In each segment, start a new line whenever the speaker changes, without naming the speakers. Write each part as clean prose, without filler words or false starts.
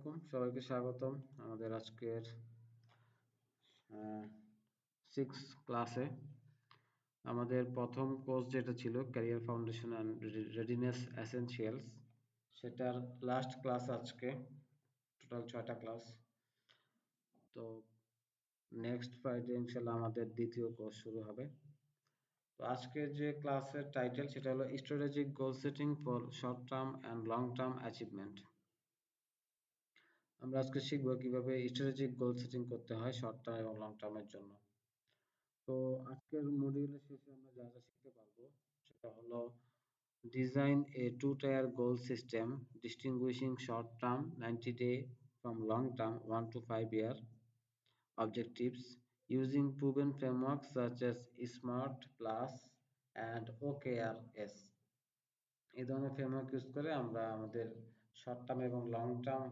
আলাইকুম, সবাইকে স্বাগতম আমাদের আজকের 6 ক্লাসে। আমাদের প্রথম কোর্স যেটা ছিল career foundation and readiness essentials, সেটার লাস্ট ক্লাস আজকে। টোটাল 6টা ক্লাস। তো নেক্সট ফ্রাইডে ইনশাল্লাহ আমাদের দ্বিতীয় কোর্স শুরু হবে। তো আজকের যে ক্লাসের টাইটেল সেটা হলো strategic goal setting for short term and long term achievement. আমরা আজকে শিখবো কিভাবে স্ট্র্যাটেজিক গোল সেটিং করতে হয় শর্ট টার্ম এবং লং টার্মের জন্য। তো আজকের মডিউলের শেষে আমরা যা যা শিখতে পারবো সেটা হলো design a two tier goal system distinguishing short term 90-day from long term 1 to 5 year objectives using proven frameworks such as SMART plus and OKRS। এই ধরনের ফ্রেমওয়ার্ক ইউজ করে আমরা আমাদের শর্ট টার্ম এবং লং টার্ম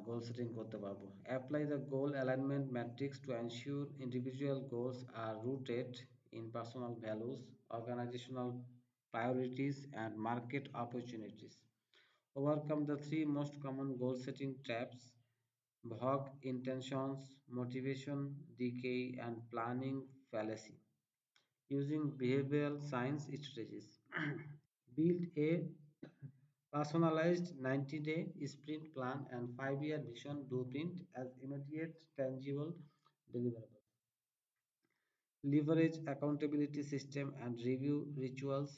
goal setting করতে পারবো। Apply the goal alignment matrix to ensure individual goals are rooted in personal values, organizational priorities, and market opportunities. Overcome the three most common goal setting traps: vague intentions, motivation decay, and planning fallacy. Using behavioral science strategies. Build a personalized 90-day sprint plan and 5-year vision blueprint as immediate tangible deliverables. Leverage accountability system and review rituals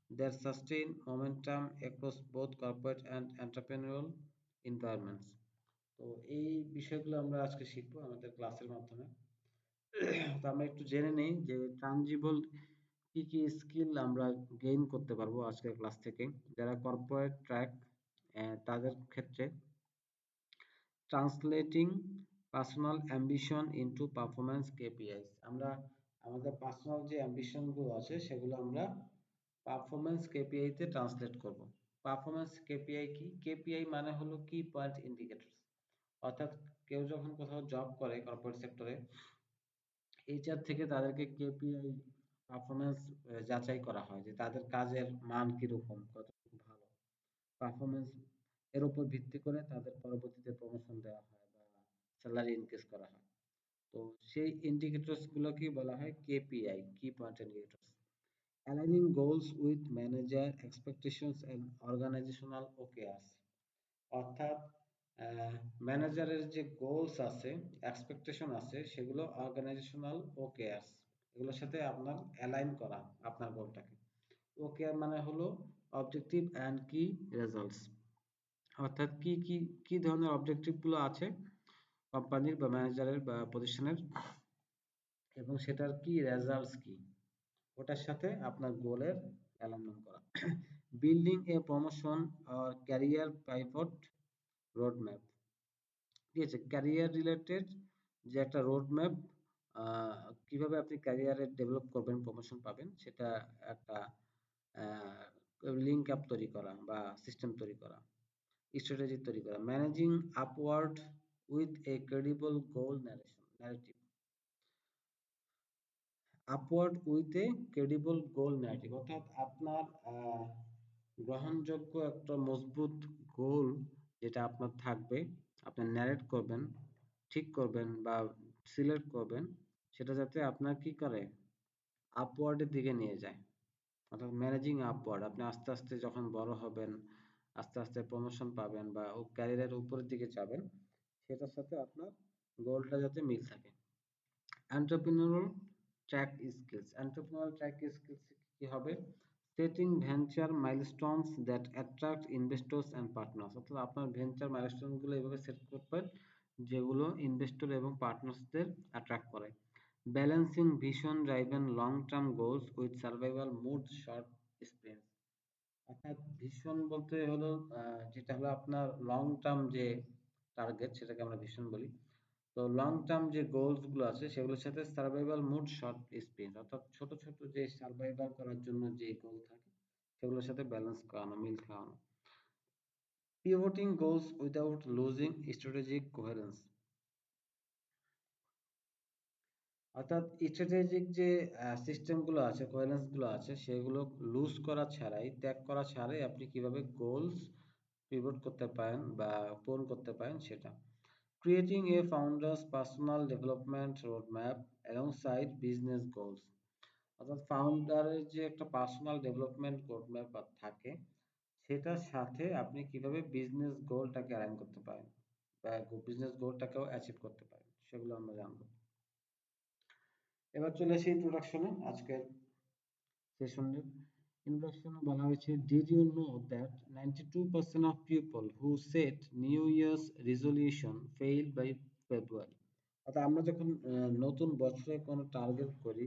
that sustain momentum across both corporate and entrepreneurial environments. তো এই বিষয়গুলো আমরা আজকে শিখবো আমাদের ক্লাসের মাধ্যমে। তো আমরা একটু জেনে নেই যে ট্রানজিবল কি কি স্কিল আমরা গেইন করতে পারবো আজকের ক্লাস থেকে। যারা কর্পোরেট ট্র্যাক তাদের ক্ষেত্রে translating personal ambition into performance KPIs. আমরা আমাদের পার্সোনাল যে অ্যাম্বিশন গুলো আছে সেগুলো আমরা পারফরম্যান্স কেপিআই তে ট্রান্সলেট করব। পারফরম্যান্স কেপিআই কি? কেপিআই মানে হলো কি পয়েন্ট ইন্ডিকেটরস। অর্থাৎ কেউ যখন কোথাও জব করে কর্পোরেট সেক্টরে, এইচআর থেকে তাদেরকে কেপিআই পারফরম্যান্স যাচাই করা হয় যে তাদের কাজের মান কিরকম, কতটুকু ভালো পারফরম্যান্স, এর উপর ভিত্তি করে তাদের পরবর্তীতে প্রমোশন দেওয়া হয় বা স্যালারি ইনক্রিজ করা হয়। তো সেই ইন্ডিকেটরস গুলোকে বলা হয় KPI, key point indicators. Aligning goals with manager expectations and organisational OKRs. অর্থাৎ ম্যানেজারের যে গোলস আছে, এক্সপেকটেশন আছে, সেগুলো অর্গানাইজেশনাল ওকেআরস এগুলোর সাথে আপনার অ্যালাইন করা আপনার গোলটাকে। ওকেআর মানে হলো অবজেক্টিভ অ্যান্ড কি রেজাল্টস। অর্থাৎ কি কি কি ধরনের অবজেক্টিভ গুলো আছে কোম্পানির বা ম্যানেজারের বা প্রতিষ্ঠানের, এবং সেটার কি রেজাল্টস কি, ওটার সাথে আপনার গোলের অ্যালাইনমেন্ট করা। বিল্ডিং এ প্রমোশন আর ক্যারিয়ার পাইভট রোড ম্যাপ। ঠিক আছে, ক্যারিয়ার রিলেটেড যে একটা রোড ম্যাপ, কিভাবে আপনি ক্যারিয়ারে ডেভেলপ করবেন, প্রমোশন পাবেন, সেটা একটা লিঙ্ক আপ তৈরি করা বা সিস্টেম তৈরি করা, স্ট্র্যাটেজি তৈরি করা। Managing upward with a credible goal narrative. Upward with a credible goal narrative অর্থাৎ আপনার গ্রহণযোগ্য একটা মজবুত গোল যেটা আপনার থাকবে, আপনি ন্যারেট করবেন, ঠিক করবেন বা সিলেক্ট করবেন, সেটা যাতে আপনার কি করে আপওয়ার্ডের দিকে নিয়ে যায়। অর্থাৎ ম্যানেজিং আপওয়ার্ড, আপনি আস্তে আস্তে যখন বড় হবেন, আস্তে আস্তে প্রমোশন পাবেন বা ও ক্যারিয়ারের উপরের দিকে যাবেন, সেটার সাথে আপনার গোলটা যাতে মিল থাকে। এন্টারপ্রেনিউরাল ট্র্যাক স্কিলস। এন্টারপ্রেনিউরাল ট্র্যাক স্কিলস কি হবে? Setting venture milestones that attract investors and partners. অর্থাৎ আপনার ভেঞ্চার মাইলস্টোন গুলো এভাবে সেট করবেন যেগুলো ইনভেস্টর এবং পার্টনার্সদের অ্যাট্রাক্ট করে। Balancing vision driven long term goals with survival mode short sprints. অর্থাৎ ভিশন বলতে হলো যেটা হলো আপনার লং টার্ম যে টার্গেট, সেটাকে আমরা ভিশন বলি। তো লং টার্ম যে গোলস গুলো আছে সেগুলোর সাথে সার্ভাইভাল মুড শর্ট স্প্রিন্ট, অর্থাৎ ছোট ছোট যে সার্ভাইভাল করার জন্য যে গোল থাকে সেগুলোর সাথে ব্যালেন্স করানো, মিল খাওয়ানো। Pivoting goals without losing strategic coherence. অর্থাৎ স্ট্র্যাটেজিক যে সিস্টেম গুলো আছে, কোহেরেন্স গুলো আছে, সেগুলো লুজ করা ছাড়াই, ত্যাগ করা ছাড়াই আপনি কিভাবে গোলস পিভট করতে পারেন বা পূরণ করতে পারেন সেটা। Creating a founders personal development roadmap alongside business goals, অর্থাৎ ফাউন্ডারের যে একটা পার্সোনাল ডেভেলপমেন্ট রোডম্যাপ থাকে সেটার সাথে আপনি কিভাবে বিজনেস গোলটাকে অ্যালাইন করতে পারেন বা বিজনেস গোলটাকেও অ্যাচিভ করতে পারেন সেগুলো আমরা জানবো। এবার চলে আসি ইন্ট্রোডাকশনে আজকের সেশনের। ইন্ট্রোডাকশনে বলা হয়েছে, did you know that 92% of people who set new year's resolution fail by February. অর্থাৎ আমরা যখন নতুন বছরে কোনো টার্গেট করি,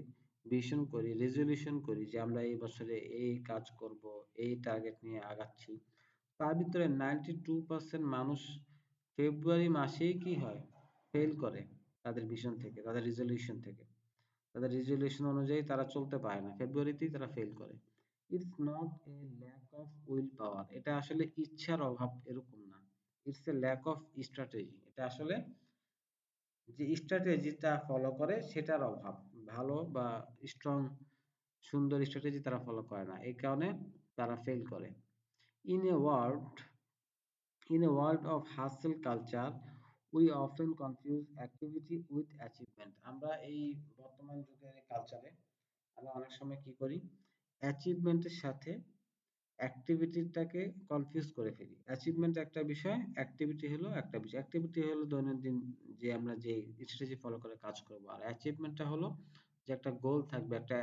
ভিশন করি, রেজলিউশন করি যে আমরা এই বছরে এই কাজ করব, এই টার্গেট নিয়ে আগাচ্ছি, তার ভিতরে 92% মানুষ ফেব্রুয়ারি মাসেই কি হয়, ফেল করে তাদের ভিশন থেকে, তাদের রেজলিউশন থেকে, তাদের রেজলিউশন অনুযায়ী তারা চলতে পারে না, ফেব্রুয়ারিতেই তারা ফেল করে। It's not a lack of will power, এটা আসলে ইচ্ছার অভাব এরকম না। It's a lack of strategy, এটা আসলে যে স্ট্র্যাটেজিটা ফলো করে সেটার অভাব। ভালো বা স্ট্রং সুন্দর স্ট্র্যাটেজি তারা ফলো করে না, এই কারণে তারা ফেল করে। In a world In a world of hustle culture, we often confuse activity with achievement. আমরা এই বর্তমান যুগের কালচারে আমরা অনেক সময় কি করি, অ্যাচিভমেন্টের সাথে অ্যাক্টিভিটিটাকে কনফিউজ করে ফেলি। অ্যাচিভমেন্ট একটা বিষয়, অ্যাক্টিভিটি হলো একটা বিষয়। অ্যাক্টিভিটি হলো দৈনন্দিন যে আমরা যে স্ট্র্যাটেজি ফলো করে কাজ করব, আর অ্যাচিভমেন্টটা হলো যে একটা গোল থাকবে, একটা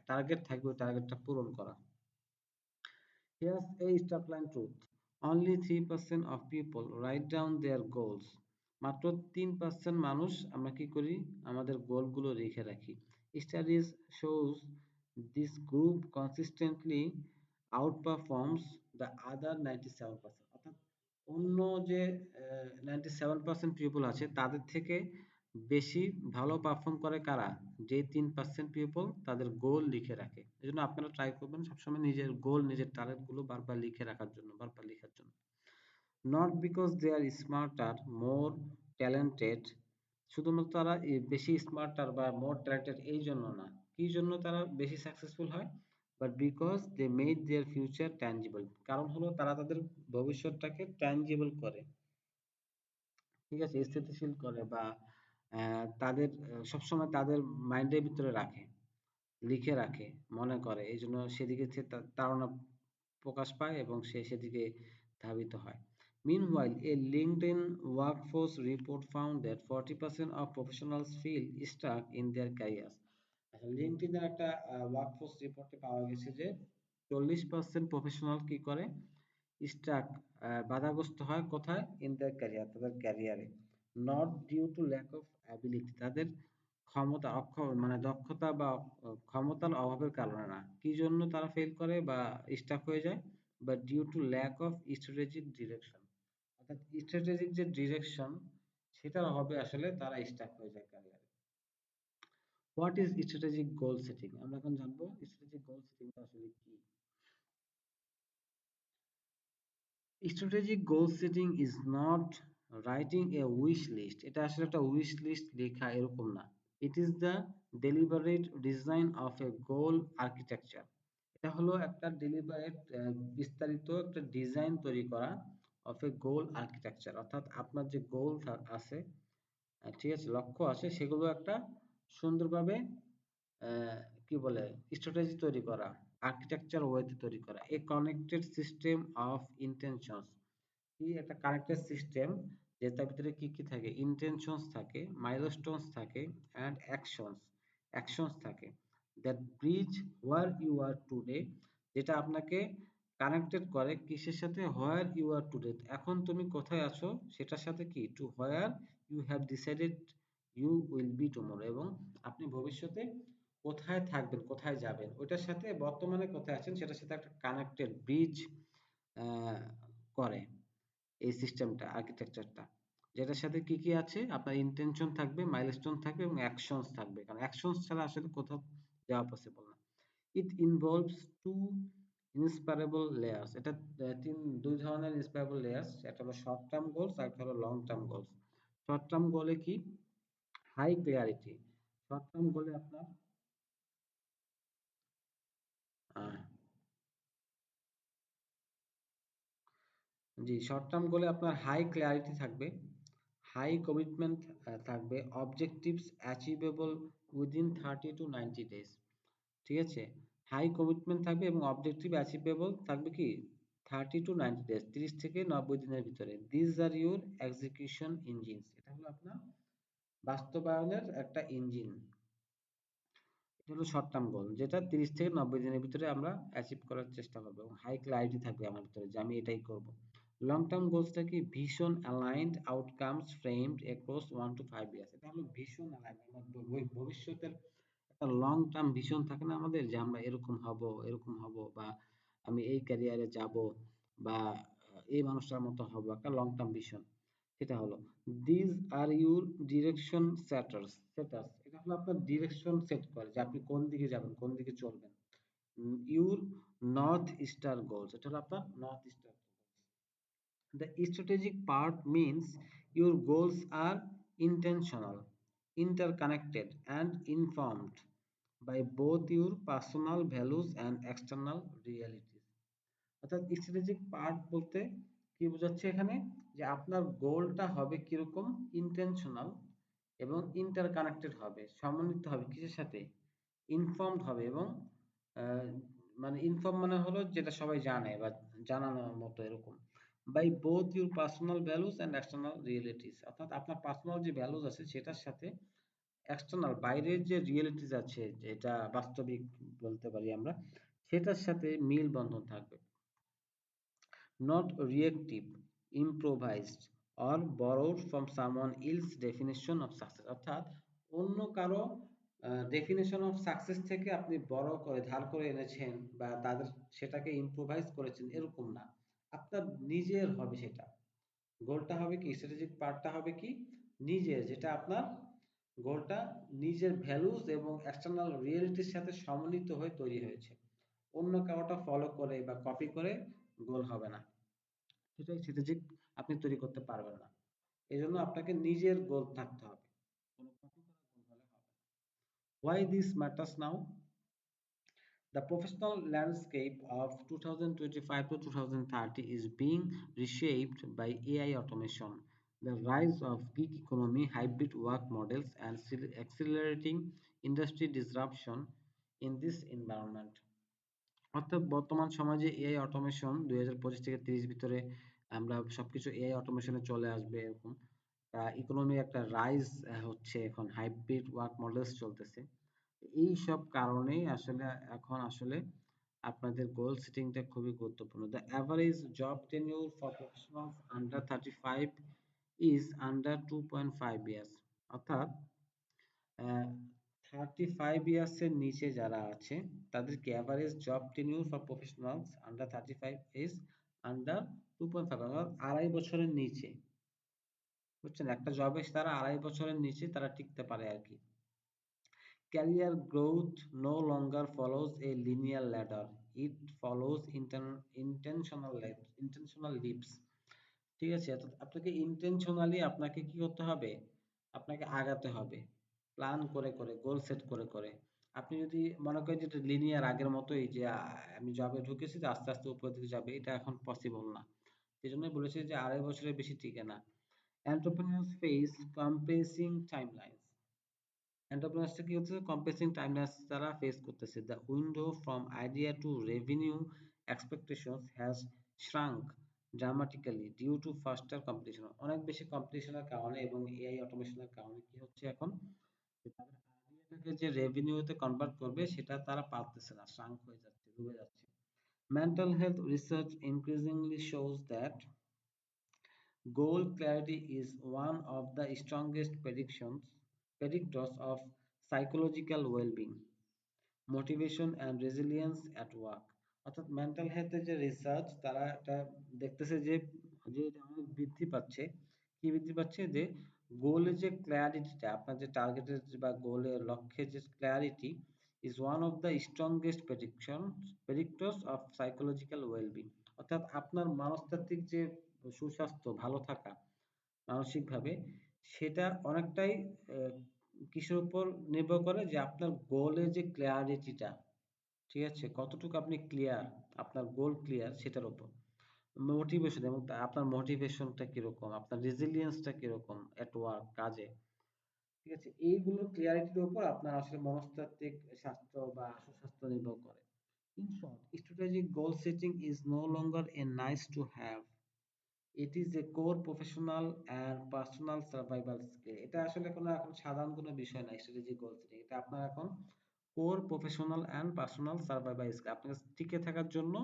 টার্গেট থাকবে, ওই টার্গেটটা পূরণ করা। Here's a top-line truth. Only 3% of people write down their goals. মাত্র 3% মানুষ আমরা কি করি, আমাদের গোলগুলো লিখে রাখি। Studies shows this group consistently outperforms the other 97%. অর্থাৎ অন্য যে 97% পিপল আছে তাদের থেকে বেশি ভালো পারফর্ম করে কারা, যে 3% পিপল তাদের গোল লিখে রাখে। এই জন্য আপনারা ট্রাই করবেন সবসময় নিজের গোল, নিজের টার্গেট গুলো বারবার লিখে রাখার জন্য, বারবার লেখার জন্য। Not because they are smarter, more talented, শুধুমাত্র তারা বেশি স্মার্টার বা মোর ট্যালেন্টেড এই জন্য না। কি জন্য তারা বেশি সাকসেসফুল হয়, but because they made their future tangible, কারণ হলো তারা তাদের ভবিষ্যৎটাকে ট্যাঞ্জিবল করে, ঠিক আছে, স্থিতিশীল করে বা তাদের সবসময় তাদের মাইন্ডের ভিতরে রাখে, লিখে রাখে, মনে করে, এই জন্য সেদিকে সে তাড়না প্রকাশ পায় এবং সে সেদিকে ধাবিত হয়। Meanwhile, a LinkedIn workforce report found that 40% of professionals feel stuck in their careers. LinkedIn এর একটা ওয়ার্কফোর্স রিপোর্টে পাওয়া গেছে যে 40% প্রফেশনাল কি করে, স্টাক, বাধাগ্রস্ত হয় কোথায়, ইন দ্যার ক্যারিয়ার, তাদের ক্যারিয়ারে। Not due to lack of ability, তাদের ক্ষমতা মানে দক্ষতা বা ক্ষমতার অভাবের কারণে না। কি জন্য তারা ফেল করে বা স্টাক হয়ে যায়, বা due to lack of strategic direction, অর্থাৎ স্ট্র্যাটেজিক যে ডিরেকশন সেটার অভাবে আসলে তারা স্টাক হয়ে যায় ক্যারিয়ারে। What is strategic goal setting, আমরা এখন জানবো স্ট্র্যাটেজিক গোল সেটিংটা আসলে কি। Strategic goal setting is not writing a wish list. এটা আসলে একটা wish list লেখা এরকম না। It is the deliberate design of a goal architecture. এটা হলো একটা deliberate বিস্তারিত একটা ডিজাইন তৈরি করা of a goal architecture, অর্থাৎ আপনার যে গোল আছে, ঠিক আছে, লক্ষ্য আছে, সেগুলো একটা সুন্দরভাবে কি বলে স্ট্র্যাটেজি তৈরি করা, আর্কিটেকচার ওয়েতে তৈরি করা, এ কানেক্টেড সিস্টেম অফ ইন্টেনশনস, কি একটা কানেক্টেড সিস্টেম যে তার ভিতরে কি কি থাকে, ইন্টেনশনস থাকে, মাইলস্টোনস থাকে, অ্যান্ড অ্যাকশনস থাকে, that bridge where you are today, যেটা আপনাকে কানেক্টেড করে কিসের সাথে, হোয়ার ইউ আর টুডে, এখন তুমি কোথায় আছো সেটার সাথে, কি to where you have decided you will be tomorrow, এবং আপনি ভবিষ্যতে কোথায় থাকবেন, কোথায় যাবেন, ওইটার সাথে বর্তমানে কোথায় আছেন সেটার সাথে একটা কানেক্টেড ব্রিজ করে এই সিস্টেমটা, আর্কিটেকচারটা, যেটার সাথে কি কি আছে, আপনার ইন্টেনশন থাকবে, মাইলস্টোন থাকবে এবং অ্যাকশনস থাকবে, কারণ অ্যাকশনস ছাড়া আসলে কোথাও যাওয়া পসিবল না। ইট ইনভলভস টু ইন্সপায়ারেবল লেয়ার্স, এটা দুই ধরনের ইন্সপায়ারেবল লেয়ার্স, একটা হলো শর্ট টার্ম গোলস আর একটা হলো long term goals. Short term গোলে কি, হাই ক্লিয়ারিটি, শর্ট টার্ম গোলে আপনার জি, শর্ট টার্ম গোলে আপনার হাই ক্ল্যারিটি থাকবে, হাই কমিটমেন্ট থাকবে, objectives achievable within 30 to 90 days। ঠিক আছে, হাই কমিটমেন্ট থাকবে এবং অবজেক্টিভ অ্যাচিভেবল থাকবে কি 30 to 90 days, 30 থেকে 90 দিনের ভিতরে। This are your execution engines, এটা হলো আপনার বাস্তবায়নের একটা ইঞ্জিন। এটা হলো শর্ট টার্ম গোল, যেটা 30 থেকে 90 দিনের ভিতরে আমরা অ্যাচিভ করার চেষ্টা করবো এবং হাই ক্লারিটি থাকবে আমার ভিতরে যে আমি এটাই করব। লং টার্ম গোলসটা কি vision aligned outcomes framed across 1 to 5 years। এটা হলো ভিশন অ্যালাইনড, ভবিষ্যতের একটা লং টার্ম ভিশন থাকে না আমাদের, যে আমরা এরকম হব, এরকম হব, বা আমি এই ক্যারিয়ারে যাব, বা এই মানুষটার মতো হব, একটা লং টার্ম ভিশন। সেটা হলো this are your direction setters, এটা হলো আপনার ডিরেকশন সেট করে যে আপনি কোন দিকে যাবেন, কোন দিকে চলবেন। ইউর নর্থ স্টার গোলস, এটা হলো আপনার north star goals. The strategic part means your goals are intentional, interconnected, and informed by both your personal values and external realities। অর্থাৎ স্ট্র্যাটেজিক পার্ট বলতে কি বোঝাচ্ছে এখানে, যে আপনার গোলটা হবে কিরকম, ইন্টেনশনাল এবং ইন্টারকানেক্টেড হবে, সমন্বিত হবে কিসের সাথে, ইনফর্মড হবে এবং আহ, মানে ইনফর্ম মানে হলো যেটা সবাই জানে বা জানানোর মতো এরকম, by both your personal values and external realities. অর্থাৎ আপনার পার্সোনাল যে ভ্যালুস আছে সেটার সাথে এক্সটার্নাল বাইরের যে রিয়েলিটিস আছে, যেটা বাস্তবিক বলতে পারি আমরা, সেটার সাথে মিল বন্ধন থাকবে। Not reactive, improvised, or borrowed from someone else's definition of success। অর্থাৎ অন্য কারো ডেফিনেশন অফ সাকসেস থেকে আপনি বড় করে ধার করে এনেছেন বা তাদের সেটাকে ইম্প্রোভাইজ করেছেন এরকম না, আপনার নিজের হবে সেটা। গোলটা হবে কি, স্ট্র্যাটেজিক পার্টটা হবে কি নিজের, যেটা আপনার গোলটা নিজের ভ্যালুস এবং এক্সটার্নাল রিয়েলিটির সাথে সমন্বিত হয়ে তৈরি হয়েছে। অন্য কারোটা ফলো করে বা কপি করে গোল হবে না, সেটাই স্ট্র্যাটেজিক আপনি তৈরি করতে পারবেন না। এই জন্য আপনাকে নিজের গোল থাকতে হবে, কোনো কপি করা গোল হলে হবে না। Why this matters now? The professional landscape of 2025 to 2030 is being reshaped by AI automation, the rise of gig economy, hybrid work models, and accelerating industry disruption in this environment। অর্থাৎ বর্তমান সমাজে AI automation 2025 থেকে 30 ভিতরে আমরা সবকিছু AI অটোমেশনে চলে আসবে এরকম ইকোনমি একটা রাইজ হচ্ছে, এখন হাইব্রিড ওয়ার্ক মডেলস চলতেছে। এই সব কারণেই আসলে এখন আসলে আপনাদের গোল সেটিংটা খুবই গুরুত্বপূর্ণ। The average job tenure for professionals under 35 is under 2.5 years. অর্থাৎ 35 ইয়ার্স এর নিচে যারা আছে তাদেরকে average job tenure for professionals under 35 is under 2.5, অর্থাৎ 2.5 বছরের নিচে। বুঝছেন, একটা জবে তারা 2.5 বছরের নিচে তারা টিকতে পারে আর কি। Career growth no longer follows a linear ladder, it follows intentional leaps। ঠিক আছে, আপনাকে ইন্টেনশনালি আপনাকে কি করতে হবে, আপনাকে আগাতে হবে, প্ল্যান করে করে, গোল সেট করে করে। আপনি যদি মনে করেন যে লিনিয়ার আগের মতোই, যে আমি জবে ঢুকেছি তো আস্তে আস্তে উপরের দিকে যাবে, এটা এখন পসিবল না। এই জন্যই বলেছি যে 2.5 বছরের বেশি টিকে না। এন্টারপ্রেনিউরস ফেস কম্প্রেসিং টাইমলাইনস। এন্টারপ্রেনার্সরা কি হচ্ছে, কম্প্রেসিং টাইমলাইনস তারা ফেস করতেছে। The window from idea to revenue expectations has shrunk dramatically due to faster competition. অনেক বেশি কম্পিটিশনের কারণে এবং এআই অটোমেশনের কারণে কি হচ্ছে এখন, যে তাদের আইডিয়াটাকে যে রেভিনিউতে কনভার্ট করবে সেটা তারা পারতেছে না, শ্রাঙ্ক হয়ে যাচ্ছে, ডুবে যাচ্ছে। Mental health research increasingly shows that goal clarity is one of the strongest predictors of psychological well-being, motivation and resilience at work। অর্থাৎ মেন্টাল হেলথের যে রিসার্চ তারা এটা দেখতেছে যে যে এটা অনেক বৃদ্ধি পাচ্ছে। কি বৃদ্ধি পাচ্ছে, যে গোলের যে ক্ল্যারিটিটা, আপনার যে টার্গেটের বা গোলের লক্ষ্যের যে clarity is one of the strongest predictors of psychological wellbeing. অর্থাৎ আপনার মনস্তাত্ত্বিক যে সুস্বাস্থ্য, ভালো থাকা মানসিকভাবে, সেটা অনেকটাই কিসের উপর নির্ভর করে, যে আপনার গোলের যে ক্লিয়ারিটিটা, ঠিক আছে, কতটুকু আপনি ক্লিয়ার, আপনার গোল ক্লিয়ার সেটার উপর। মোটিভেশন এবং আপনার মোটিভেশনটা কিরকম, আপনার রেজিলিয়েন্সটা কিরকম এট ওয়ার্ক, কাজে। ঠিক আছে, এইগুলোর ক্লিয়ারিটির উপর আপনার আসলে মনস্তাত্ত্বিক স্বাস্থ্য বা সুস্বাস্থ্য নির্ভর করে। In short, strategic goal setting is no longer a nice to have, it is a core professional and personal survival skill. এটা আসলে কোনো এখন সাধারণ কোনো বিষয় না, স্ট্র্যাটেজিক গোল সেটিং এটা আপনার এখন core professional and personal survival skill. আপনাকে টিকে থাকার জন্য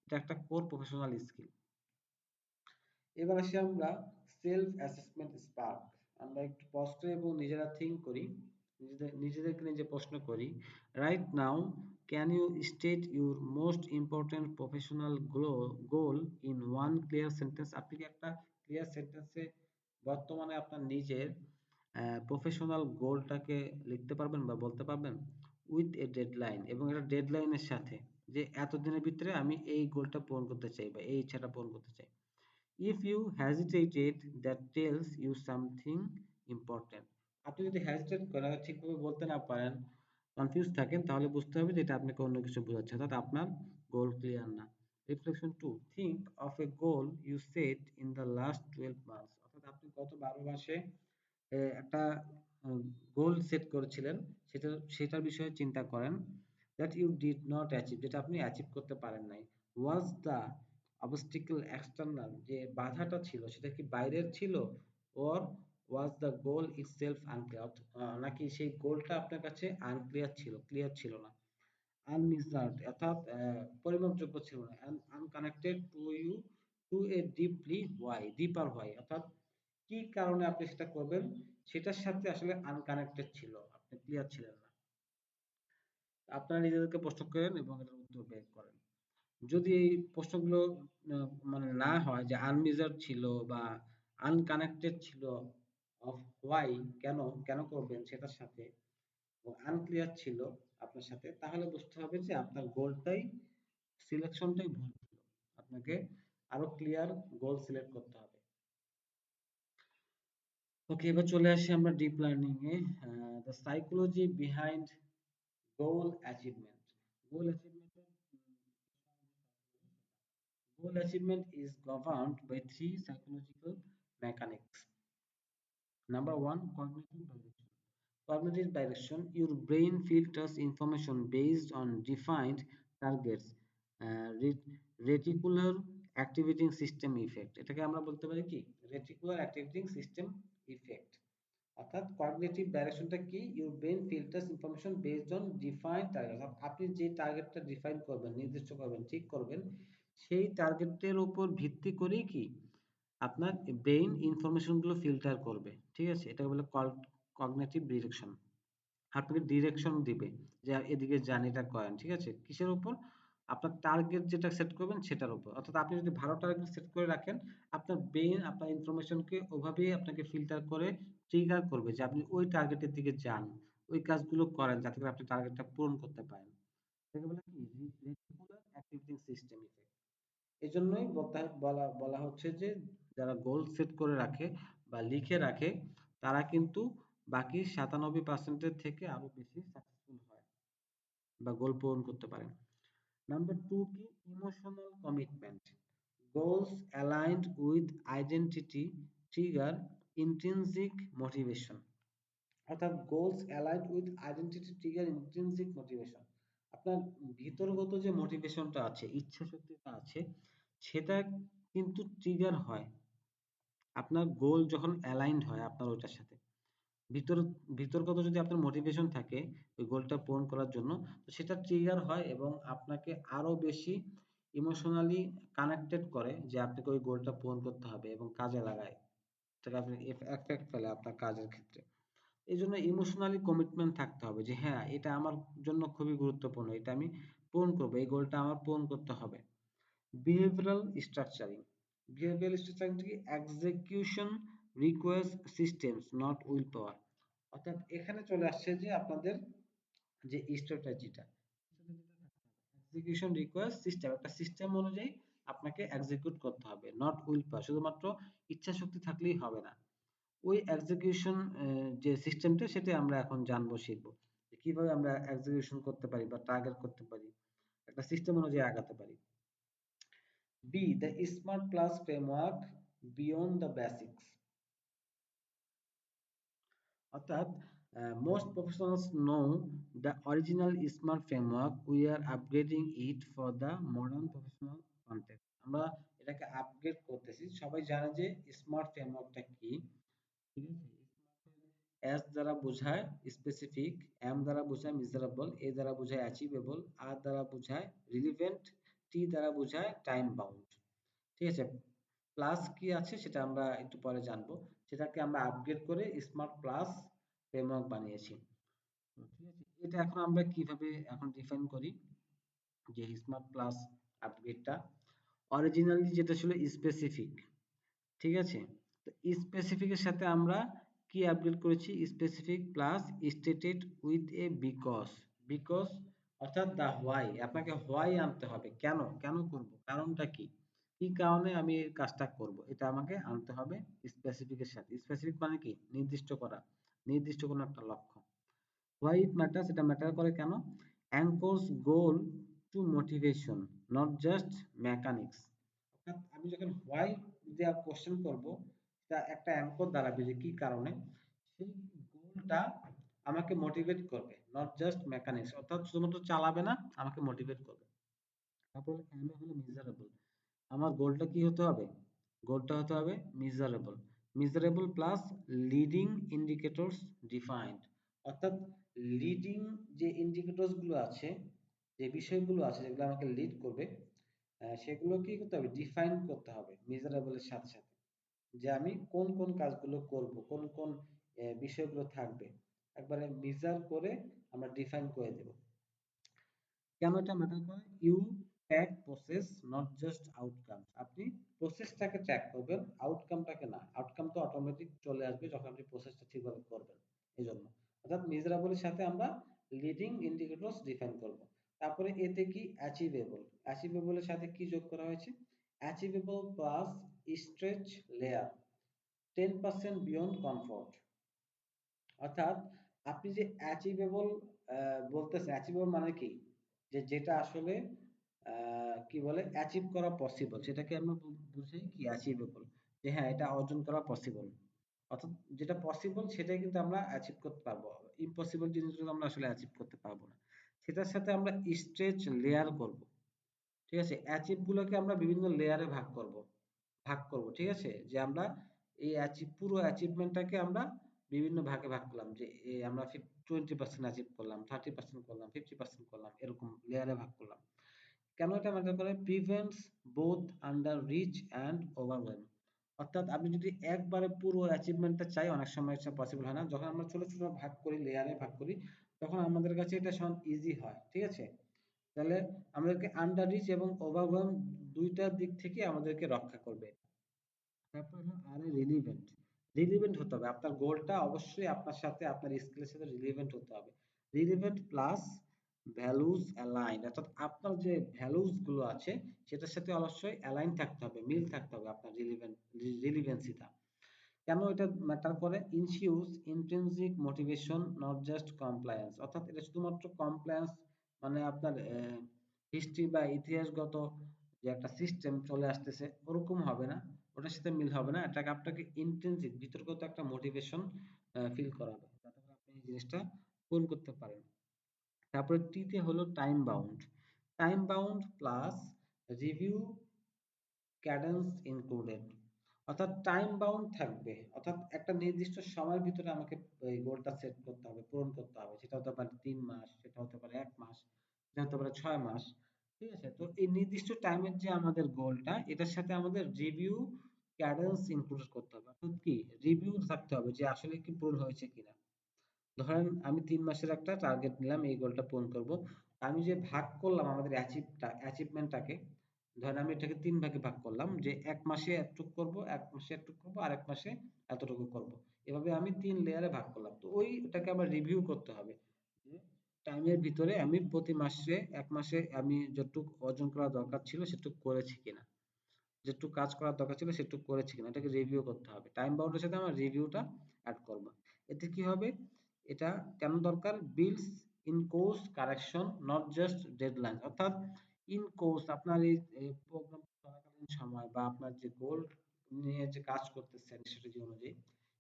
এটা একটা কোর প্রফেশনাল স্কিল। এবার আসি আমরা সেলফ অ্যাসেসমেন্ট স্পার্ক। আমরা একটু পজ করে এবং নিজেরা থিঙ্ক করি, নিজেদেরকে নিজে প্রশ্ন করি। Right now, can you state your most important professional goal in one clear sentence? আপনি কি একটা ক্লিয়ার সেন্টেন্সে বর্তমানে আপনার নিজের প্রফেশনাল গোলটাকে লিখতে পারবেন বা বলতে পারবেন? উইথ এ ডেডলাইন, এবং এটা ডেডলাইনের সাথে, যে এতদিনের ভিতরে আমি এই গোলটা পূরণ করতে চাই বা এই ইচ্ছাটা পূরণ করতে চাই। If you hesitated, that tells you something important. আপনি যদি হেজিটেট করেন, ঠিকভাবে বলতে না পারেন, কনফিউজ থাকেন, তাহলে বুঝতে হবে যে এটা আপনাকে অন্য কিছু বোঝাচ্ছে, অর্থাৎ আপনার গোল ক্লিয়ার না। Reflection 2, think of a goal you set in the last 12 months। অর্থাৎ আপনি গত 12 মাসে একটা গোল সেট করেছিলেন, সেটার বিষয়ে চিন্তা করেন। That you did not achieve, যেটা আপনি অ্যাচিভ করতে পারেন নাই। ওয়াজ দ্য অবস্টিকল এক্সটার্নাল, যে বাধাটা ছিল সেটা কি বাইরের ছিল? Or was the goal itself unclear, নাকি সেই গোলটা আপনার কাছে আনক্লিয়ার ছিল, ক্লিয়ার ছিল না। আনমিজার্ড, অর্থাৎ পরিমাপযোগ্য ছিল না। Unconnected to you, to a deeply why, deeper why, অর্থাৎ কি কারণে আপনি সেটা করবেন সেটার সাথে আসলে আনকানেক্টেড ছিল, আপনি ক্লিয়ার ছিলেন না। আপনারা নিজেদেরকে প্রশ্ন করেন এবং এটার উত্তর বের করেন। যদি এই প্রশ্নগুলো মানে না হয়, যে আনমিজার্ড ছিল বা আনকানেক্টেড ছিল, অফ হোয়াই, কেন, কেন করবেন সেটার সাথে, আনক্লিয়ার ছিল আপনার সাথে, তাহলে বুঝতে হবে যে আপনার গোলটাই, সিলেকশনটাই ভুল ছিল। আপনাকে আরো ক্লিয়ার গোল সিলেক্ট করতে হবে। ওকে, এবার চলে আসি আমরা deep learning A. The psychology behind goal achievement. Goal achievement Goal achievement is governed by three psychological mechanics. Number one, cognitive direction. Cognitive direction, your brain filters information based on defined targets. Reticular activating system effect, এটাকে আমরা বলতে পারি কি, reticular activating system effect. অর্থাৎ cognitive ডাইরেকশনটা কি, your brain filters information based on defined target. আপনি যে টার্গেটটা ডিফাইন করবেন, নির্দিষ্ট করবেন, ঠিক করবেন, সেই টার্গেটের উপর ভিত্তি করেই কি আপনার ব্রেইন ইনফরমেশনগুলো ফিল্টার করবে। ঠিক আছে, এটা বলে কগনিটিভ ডিরেকশন। আপনাকে ডিরেকশন দিবে যে এদিকে যান, এটা করেন। ঠিক আছে, কিসের উপর? আপনার টার্গেট যেটা সেট করবেন সেটার উপর। অর্থাৎ আপনি যদি ভালো টার্গেট সেট করে রাখেন, আপনার ব্রেইন আপনার ইনফরমেশনকে ওভাবেই আপনাকে ফিল্টার করে ট্রিগার করবে যে আপনি ওই টার্গেটের দিকে যান, ওই কাজগুলো করেন, যাতে করে আপনি টার্গেটটা পূরণ করতে পারেন। এটাকে বলে কি, রেটিকুলার অ্যাক্টিভেটিং সিস্টেম ইফেক্ট। এজন্যই বলা বলা হচ্ছে যে যারা গোল সেট করে রাখে বা লিখে রাখে, তারা কিন্তু বাকি 97% থেকে আরো বেশি সাকসেসফুল হয় বা গোল পূরণ করতে পারে। নাম্বার টু কি, emotional commitment. Goals aligned with identity trigger intrinsic motivation. অর্থাৎ goals aligned with identity trigger intrinsic motivation. আপনার ভিতরগত যে মোটিভেশনটা আছে, ইচ্ছা শক্তিটা আছে, সেটা কিন্তু ট্রিগার হয় আপনার গোল যখন অ্যালাইন্ড হয় আপনার ওইটার সাথে। ভিতর ভিতরগত যদি আপনার মোটিভেশন থাকে ওই গোলটা পূরণ করার জন্য, তো সেটা ট্রিগার হয় এবং আপনাকে আরো বেশি ইমোশনালি কানেক্টেড করে যে আপনাকে ওই গোলটা পূরণ করতে হবে এবং কাজে লাগায়, সেটা আপনি এফেক্ট ফেলে আপনার কাজের ক্ষেত্রে। এই জন্য ইমোশনালি কমিটমেন্ট থাকতে হবে যে হ্যাঁ, এটা আমার জন্য খুবই গুরুত্বপূর্ণ, এটা আমি পূরণ করবো, এই গোলটা আমার পূরণ করতে হবে। Behavioural structuring. বিহেভিয়ারাল স্ট্রাকচারিং কি, execution requires systems not will পাওয়ার। অর্থাৎ এখানে চলে আসছে যে আপনাদের যে স্ট্র্যাটেজিটা, এক্সিকিউশন রিকোয়ার্স সিস্টেম, একটা সিস্টেম অনুযায়ী আপনাকে এক্সিকিউট করতে হবে, নট উইল পাওয়ার, শুধুমাত্র ইচ্ছা শক্তি থাকলেই হবে না। ওই এক্সিকিউশন যে সিস্টেমটা, সেটা আমরা এখন জানবো, শিখবো কিভাবে আমরা এক্সিকিউশন করতে পারি বা টার্গেট করতে পারি, একটা সিস্টেম অনুযায়ী আগাতে পারি। B. The Smart Plus framework beyond the basics. অর্থাৎ most professionals know the original smart framework. We are upgrading it for the modern professional context. আমরা এটাকে আপগ্রেড করতেছি। সবাই জানে যে স্মার্ট ফ্রেমওয়ার্কটা কি। ঠিক আছে, এস দ্বারা বোঝায় স্পেসিফিক, এম দ্বারা বোঝায় মেজারেবল, এ দ্বারা বোঝায় অ্যাচিভেবল, আর দ্বারা বোঝায় রিলিভেন্ট, টি দ্বারা বোঝায় টাইম বাউন্ড। ঠিক আছে, প্লাস কি আছে সেটা আমরা একটু পরে জানবো। সেটাকে আমরা আপগ্রেড করে স্মার্ট প্লাস ফ্রেমওয়ার্ক বানিয়েছি। ঠিক আছে, এটা এখন আমরা কিভাবে এখন ডিফাইন করি যে স্মার্ট প্লাস আপগ্রেডটা। অরিজিনালি যেটা ছিল স্পেসিফিক, ঠিক আছে, তো স্পেসিফিকের সাথে আমরা কি আপগ্রেড করেছি, specific plus stated with a because. Because অর্থাৎ দা হোয়াই, আপনাকে হোয়াই আনতে হবে, কেন কেন করব, কারণটা কি, কি কারণে আমি এই কাজটা করব, এটা আমাকে আনতে হবে স্পেসিফিকের সাথে। স্পেসিফিক মানে কি, নির্দিষ্ট করা, নির্দিষ্ট কোনো একটা লক্ষ্য। হোয়াই ইট ম্যাটার্স, এটা ম্যাটার করে কেন, anchors goal to motivation, not just mechanics. অর্থাৎ আমি যখন হোয়াই দেওয়া কোশ্চেন করব, তা একটা অ্যাঙ্কর দাঁড়াবে যে কি কারণে, সেই গোলটা আমাকে মোটিভেট করবে, নট জাস্ট মেকানিক্স, অর্থাৎ শুধুমাত্র চালাবে না, আমাকে মোটিভেট করবে। তারপর এম এ হলো মিজারেবল, আমার গোলটা কি হতে হবে, গোলটা হতে হবে miserable. Miserable plus leading indicators defined, অর্থাৎ লিডিং যে ইন্ডিকেটরস গুলো আছে, যে বিষয়গুলো আছে যেগুলো আমাকে লিড করবে, সেগুলো কি করতে হবে, ডিফাইন করতে হবে মেজারেবলের সাথে সাথে, যে আমি কোন কোন কাজগুলো করব, কোন কোন বিষয়গুলো থাকবে, একবারে মেজার করে আমরা ডিফাইন করে দেব। কেন এটা ম্যাটার করে, you track process not just outcome, আপনি প্রসেসটাকে ট্র্যাক করবেন, আউটকামটাকে না, আউটকাম তো অটোমেটিক চলে আসবে যখন আপনি প্রসেসটা ঠিকভাবে করবেন। এই জন্য অর্থাৎ মেজারেবলের সাথে আমরা লিডিং ইন্ডিকেটরস ডিফাইন করব। তারপরে এতে কি অ্যাচিভেবল, অ্যাচিভেবলের সাথে কি যোগ করা হয়েছে, achievable plus stretch layer 10% beyond comfort. অর্থাৎ আপনি যে অ্যাচিভেবল বলতেছেন, অ্যাচিভেবল মানে কি, যে যেটা আসলে কি বলে অ্যাচিভ করা পসিবল, সেটাকে আমরা বুঝাই কি অ্যাচিভেবল, যে হ্যাঁ এটা অর্জন করা পসিবল। অর্থাৎ যেটা পসিবল সেটাই কিন্তু আমরা অ্যাচিভ করতে পারবো, ইম্পসিবল জিনিসগুলো আমরা আসলে অ্যাচিভ করতে পারবো না। সেটার সাথে আমরা স্ট্রেচ লেয়ার করব। ঠিক আছে, অ্যাচিভ গুলোকে আমরা বিভিন্ন লেয়ারে ভাগ করব। ঠিক আছে, যে আমরা এই পুরো অ্যাচিভমেন্টটাকে আমরা বিভিন্ন ভাগে ভাগ করলাম, যে আমরা 20% অ্যাচিভ করলাম, 30% করলাম, 50% করলাম, এরকম লেয়ারে ভাগ করলাম। কেন এটা ম্যাটার করে, prevents both underreach and overwhelm. অর্থাৎ আপনি যদি একবারে পুরো অ্যাচিভমেন্টটা চাই, অনেক সময় এটা পসিবল হয় না। যখন আমরা ছোট ছোট ভাগ করি, লেয়ারে ভাগ করি, তখন আমাদের কাছে এটা সব ইজি হয়। ঠিক আছে, তাহলে আমাদেরকে আন্ডার রিচ এবং ওভারওয়েলম দুইটা দিক থেকে আমাদেরকে রক্ষা করবে। তারপর হলো আরে রিলিভেন্ট, রিলিভেন্ট হতে হবে, আপনার গোলটা অবশ্যই আপনার সাথে, আপনার স্কিলের সাথে রিলিভেন্ট হতে হবে। রিলিভেন্ট প্লাস ভ্যালুজ অ্যালাইন, অর্থাৎ আপনার যে ভ্যালুজ গুলো আছে সেটার সাথে অবশ্যই অ্যালাইন থাকতে হবে, মিল থাকতে হবে আপনার রিলিভেন্সিটা। কেন এটা ম্যাটার করে, ensures intrinsic motivation not just compliance, অর্থাৎ এটা শুধুমাত্র কমপ্লায়েন্স মানে আপনার হিস্ট্রি বা ইতিহাসগত যে একটা সিস্টেম চলে আসতেছে ওরকম হবে না, ওটার সাথে মিল হবে না। এটাকে আপনাকে ইন্ট্রিনসিক ভিতরগত একটা মোটিভেশন ফিল করাবে, যাতে করে আপনি এই জিনিসটা পূরণ করতে পারেন। তারপরে টিতে হলো time bound, time bound plus review Cadence included, অর্থাৎ টাইম বাউন্ড থাকবে, অর্থাৎ একটা নির্দিষ্ট সময়ের ভিতরে আমাকে এই গোলটা সেট করতে হবে, পূরণ করতে হবে। সেটা হতে পারে 3 মাস, সেটা হতে পারে 1 মাস, সেটা হতে পারে 6 মাস। ঠিক আছে, তো এই নির্দিষ্ট টাইমের যে আমাদের গোলটা, এটার সাথে আমাদের রিভিউ ক্যাডেন্স ইনক্লুড করতে হবে, অর্থাৎ কি রিভিউ থাকতে হবে যে আসলে কি পূরণ হয়েছে কিনা। ধরেন আমি 3 মাসের একটা টার্গেট নিলাম, এই গোলটা পূরণ করব। আমি যে ভাগ করলাম আমাদের অ্যাচিভমেন্টটাকে, ধরেন আমি এটাকে 3 ভাগে ভাগ করলাম, যে 1 মাসে এতটুকু করব, 1 মাসে এতটুকু করব, আর 1 মাসে এতটুকু করব। এভাবে আমি 3 লেয়ারে ভাগ করলাম। তো ওইটাকে আমার রিভিউ করতে হবে, যে টাইমের ভিতরে আমি প্রতি মাসে 1 মাসে আমি যতটুকু অর্জন করা দরকার ছিল সেটুকু করেছি কিনা, যেটুকু কাজ করার দরকার ছিল সেটুকু করেছি কিনা, এটাকে রিভিউ করতে হবে। টাইম বাউন্ডের সাথে আমার রিভিউটা অ্যাড করব। এতে কি হবে, এটা কেন দরকার, builds in course correction not just deadline, অর্থাৎ ইন কোর্স আপনার এই প্রোগ্রাম চলাকালীন সময় বা আপনার যে গোল নিয়ে যে কাজ করতেছেন স্ট্র্যাটেজি অনুযায়ী,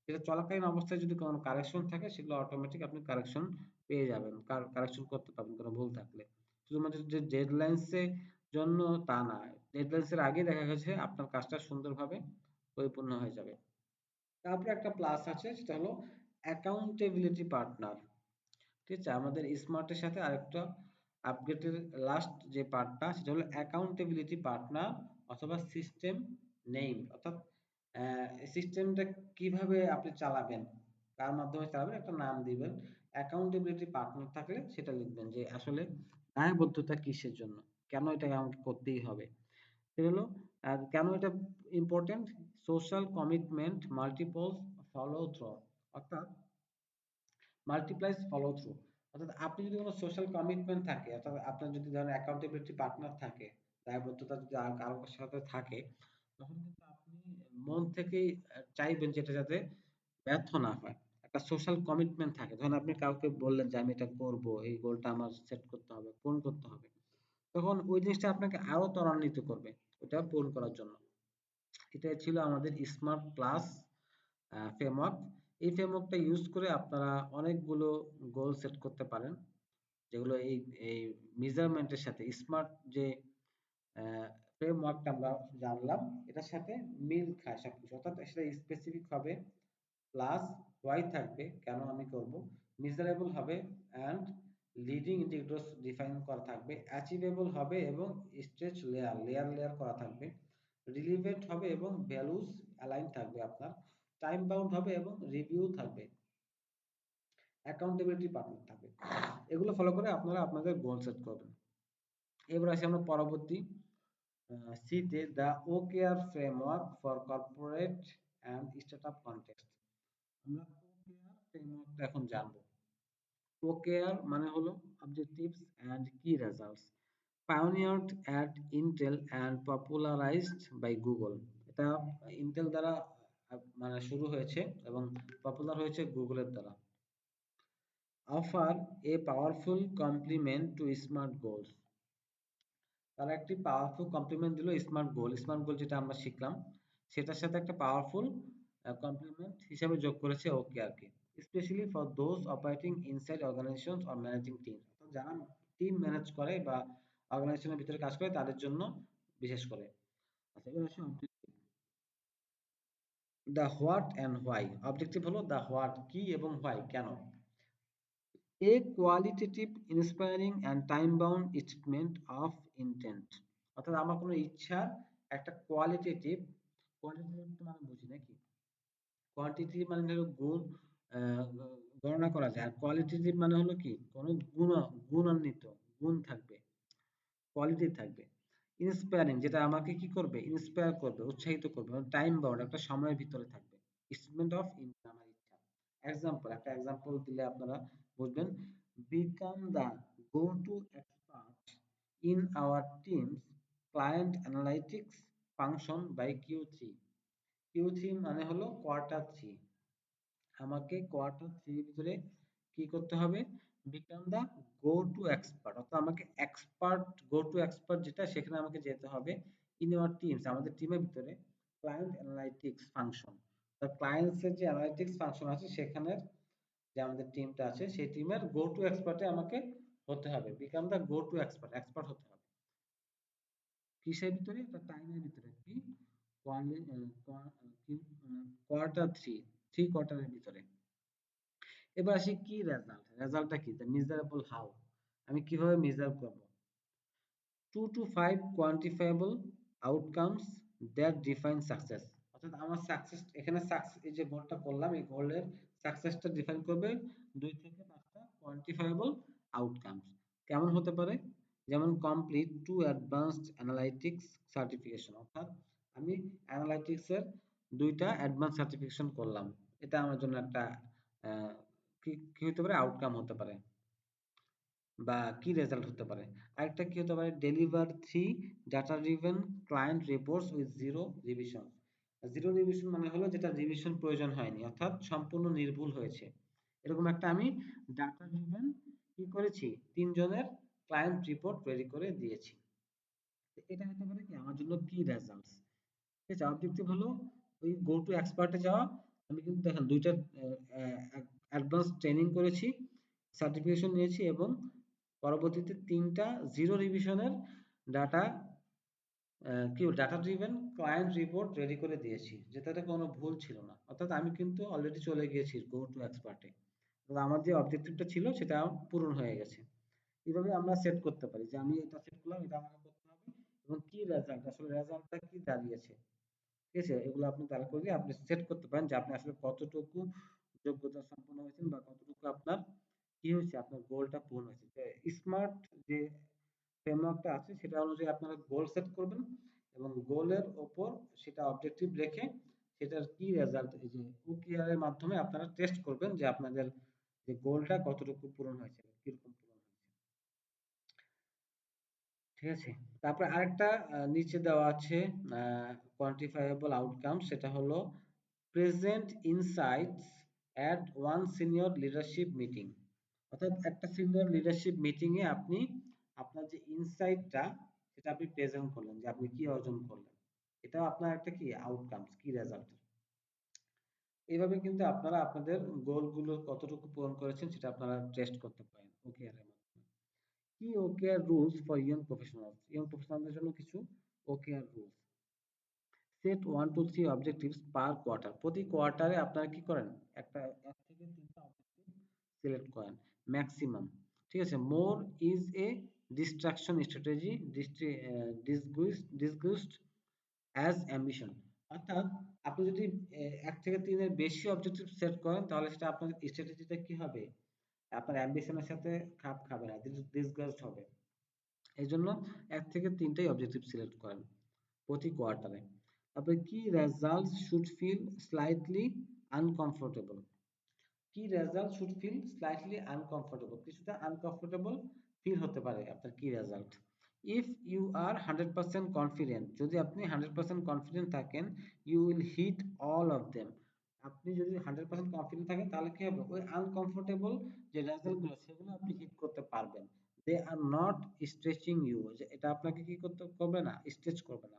এটা চলাকালীন অবস্থায় যদি কোনো কারেকশন থাকে সেগুলো অটোমেটিক আপনি কারেকশন পেয়ে যাবেন, কারেকশন করতে পারবেন কোনো ভুল থাকলে। শুধুমাত্র যে ডেডলাইনস এর জন্য তা না, ডেডলাইনস এর আগে দেখা গেছে আপনার কাজটা সুন্দরভাবে পরিপূর্ণ হয়ে যাবে। তারপরে একটা প্লাস আছে, সেটা হলো অ্যাকাউন্টেবিলিটি পার্টনার। ঠিক আছে, আমাদের স্মার্টের সাথে আরেকটা আপগ্রেডের লাস্ট যে পার্টটা সেটা হলো অ্যাকাউন্টেবিলিটি পার্টনার অথবা সিস্টেম নেম, অর্থাৎ সিস্টেমটা কিভাবে আপনি চালাবেন, কার মাধ্যমে চালাবেন একটা নাম দিবেন। অ্যাকাউন্টেবিলিটি পার্টনার থাকলে সেটা লিখবেন যে আসলে দায়বদ্ধতা কিসের জন্য, কেন এটা আমাকে করতেই হবে। সেটা হলো কেন এটা important, social commitment multiple follow through, অর্থাৎ মাল্টিপ্লাইজ ফলো থ্রু, অর্থাৎ আপনি যদি কোনো সোশ্যাল কমিটমেন্ট থাকে, অর্থাৎ আপনার যদি ধরেন অ্যাকাউন্টেবিলিটি পার্টনার থাকে, দায়বদ্ধতা যদি কারোর সাথে থাকে, তখন কিন্তু আপনি মন থেকেই চাইবেন যেটা যাতে ব্যর্থ না হয়। একটা সোশ্যাল কমিটমেন্ট থাকে, ধরেন আপনি কাউকে বললেন যে আমি এটা করব, এই গোলটা আমার সেট করতে হবে, পূরণ করতে হবে, তখন ওই জিনিসটা আপনাকে আরো ত্বরান্বিত করবে ওটা পূরণ করার জন্য। এটা ছিল আমাদের স্মার্ট প্লাস ফ্রেমওয়ার্ক। এই ফ্রেমওয়ার্কটা ইউজ করে আপনারা অনেকগুলো গোল সেট করতে পারেন, যেগুলো এই এই মেজারমেন্টের সাথে স্মার্ট যে ফ্রেমওয়ার্কটা আমরা জানলাম এটার সাথে মিল খায় সবকিছু, অর্থাৎ সেটা স্পেসিফিক হবে, প্লাস ওয়াই থাকবে কেন আমি করব, মেজারেবল হবে অ্যান্ড লিডিং ইন্ডিকেটরস ডিফাইন করা থাকবে, অ্যাচিভেবল হবে এবং স্ট্রেচ লেয়ার লেয়ার লেয়ার করা থাকবে, রিলিভেন্ট হবে এবং ভ্যালুস অ্যালাইন থাকবে আপনার, টাইম বাউন্ড হবে এবং রিভিউ থাকবে, অ্যাকাউন্টেবিলিটি পার্টনার থাকবে। এগুলো ফলো করে আপনারা আপনাদের গোল সেট করবেন। এবার আসি আমরা পরবর্তী সিতে, the OKR framework for corporate and startup context. আমরা ওকেআর ফ্রেমওয়ার্কটা এখন জানবো। ওকেআর মানে হলো objectives and key results, pioneered at Intel and popularized by Google। এটা ইন্টেল দ্বারা মানে শুরু হয়েছে এবং পপুলার হয়েছে গুগলের দ্বারা। Offer a powerful complement to smart goals, তারা একটি পাওয়ারফুল কমপ্লিমেন্ট দিল স্মার্ট গোল। স্মার্ট গোল যেটা আমরা শিখলাম সেটার সাথে একটা পাওয়ারফুল কমপ্লিমেন্ট হিসাবে যোগ করেছে ওকে আর কি, specially for those operating inside organisations or managing team, যারা টিম ম্যানেজ করে বা অর্গানাইজেশনের ভিতরে কাজ করে তাদের জন্য বিশেষ করে। আচ্ছা, এবার আসি the what and why. Objective হলো দ্য হোয়াট কি এবং হোয়াই কেন, a qualitative inspiring and time bound statement of intent, অর্থাৎ আমার কোনো ইচ্ছার একটা কোয়ালিটেটিভ, কোয়ালিটেটিভ তো মানে বুঝি নাকি, কোয়ান্টিটি মানে হলো গুণ, আহ, গণনা করা যায়, আর কোয়ালিটেটিভ মানে হলো কি কোনো গুণান্বিত, গুণ থাকবে, কোয়ালিটি থাকবে। ইন্সপায়ারিং যেটা আমাকে কি করবে, ইন্সপায়ার করবে, উৎসাহিত করবে, টাইম বাউন্ড একটা সময়ের ভিতরে থাকবে, স্টেটমেন্ট অফ আমার ইচ্ছা। এক্সাম্পল, একটা এক্সাম্পল দিলে আপনারা বুঝবেন, become the go to expert in our team's client analytics function by Q3। Q3 মানে হলো কোয়ার্টার থ্রি, আমাকে কোয়ার্টার থ্রির ভিতরে কি করতে হবে, become the go to expert, অর্থাৎ আমাকে এক্সপার্ট, গো টু এক্সপার্ট যেটা সেখানে আমাকে যেতে হবে, ইন আওয়ার টিমস আমাদের টিমের ভিতরে, ক্লায়েন্ট অ্যানালাইটিক্স ফাংশন, ক্লায়েন্টস এর যে অ্যানালাইটিক্স ফাংশন আছে সেখানে যে আমাদের টিমটা আছে সেই টিমের গো টু এক্সপার্টে আমাকে হতে হবে, become the go to expert, expert হতে হবে কিসের ভিতরে, একটা টাইমের ভিতরে কি, কোয়ার্টার থ্রি, থ্রি কোয়ার্টারের ভিতরে। এবার আসি কি রেজাল্ট, রেজাল্টটা কি, দ্য মেজারেবল হাউ, আমি কিভাবে মেজার করব, 2 to 5 quantifiable outcomes that define success, অর্থাৎ আমার সাকসেস এখানে সাকসেস, এই যে গোলটা করলাম এই গোলের সাকসেসটা ডিফাইন করবে 2 থেকে 5টা কোয়ান্টিফাইবল আউটকামস, কেমন হতে পারে, যেমন complete two advanced analytics certification, অর্থাৎ আমি অ্যানালাইটিক্স এর 2টা অ্যাডভান্স সার্টিফিকেশন করলাম, এটা আমার জন্য একটা আহ, কি কি হতে পারে, আউটকাম হতে পারে বা কি রেজাল্ট হতে পারে। আরেকটা কি হতে পারে, deliver 3 data driven client reports with zero revision. Zero revision মানে হলো যেটা রিভিশন প্রয়োজন হয়নি, অর্থাৎ সম্পূর্ণ নির্ভুল হয়েছে, এরকম একটা আমি ডাটা ড্রিভেন কি করেছি, 3 জনের ক্লায়েন্ট রিপোর্ট রেডি করে দিয়েছি। এটা হতে পারে কি আমার জন্য কি রেজাল্টস। ঠিক আছে, অবজেক্টিভ হলো ওই গো টু এক্সপার্টে যাওয়া। আমি কিন্তু দেখেন দুইটা অ্যাডভান্স ট্রেনিং করেছি, সার্টিফিকেশন নিয়েছি এবং পরবর্তীতে তিনটা জিরো রিভিশনের ডাটা কি data driven client report ready করে দিয়েছি, যেটাতে কোনো ভুল ছিল না। অর্থাৎ আমি কিন্তু অলরেডি চলে গিয়েছি গো টু এক্সপার্টে। আমার যে অবজেক্টিভটা ছিল সেটা পূরণ হয়ে গেছে। এভাবে আমরা সেট করতে পারি যে আমি এটা সেট করলাম, এটা আমাকে করতে হবে, এবং কি রেজাল্ট, আসলে রেজাল্টটা কি দাঁড়িয়েছে। ঠিক আছে, এগুলো আপনি তাহলে করলে আপনি সেট করতে পারেন যে আপনি আসলে কতটুকু যোগ্যতা সম্পন্ন হয়েছেন বা কতটুকু আপনার কি হয়েছে, আপনার গোলটা পূরণ হয়েছে। স্মার্ট যে ফ্রেমওয়ার্কটা আছে সেটা অনুযায়ী আপনারা গোল সেট করবেন এবং গোলের ওপর সেটা অবজেক্টিভ রেখে সেটার কি রেজাল্ট, এই যে ওকেআর এর মাধ্যমে আপনারা টেস্ট করবেন যে আপনাদের যে গোলটা কতটুকু পূরণ হয়েছে, কিরকম পূরণ হয়েছে। ঠিক আছে, তারপর আরেকটা নিচে দেওয়া আছে কোয়ান্টিফাইয়েবল আউটকাম, সেটা হলো present insights at one senior leadership meeting. অর্থাৎ একটা সিনিয়র লিডারশিপ মিটিং এ আপনি আপনার যে ইনসাইটটা সেটা আপনি প্রেজেন্ট করলেন যে আপনি কি অর্জন করলেন। এটা আপনার একটা কি আউটকামস, কি রেজাল্ট। এইভাবে কিন্তু আপনারা আপনাদের গোলগুলো কতটুকু পূরণ করেছেন সেটা আপনারা টেস্ট করতে পারেন ওকেআর এর মাধ্যমে। Key OKR rules for young professionals, young প্রফেশনালদের জন্য কিছু OKR rules. Set 1 to 3 objectives per quarter. প্রতি কোয়ার্টারে আপনারা কি করেন, একটা 1 থেকে 3টা অবজেক্টিভ সিলেক্ট করেন ম্যাক্সিমাম। ঠিক আছে, more is a distraction strategy disguised as ambition. অর্থাৎ আপনি যদি 1 থেকে 3-এর বেশি অবজেক্টিভ সেট করেন তাহলে সেটা আপনার স্ট্র্যাটেজিটা কি হবে, আপনার অ্যাম্বিশনের সাথে খাপ খাবে না, ডিসগাস্ট হবে। এই জন্য 1 থেকে 3টাই অবজেক্টিভ সিলেক্ট করেন প্রতি কোয়ার্টারে। তারপরে key results should feel slightly uncomfortable. Key result should feel slightly uncomfortable, কিছুটা আনকমফোর্টেবল ফিল হতে পারে আপনার key result. If you are 100% confident, যদি আপনি 100% কনফিডেন্ট থাকেন, you will hit all of them. আপনি যদি 100% কনফিডেন্ট থাকেন তাহলে কি হবে, ওই আনকমফোর্টেবল যে রেজাল্টগুলো সেগুলো আপনি হিট করতে পারবেন। দে আর নট স্ট্রেচিং ইউ, যে এটা আপনাকে কি করতে করবে না, স্ট্রেচ করবে না।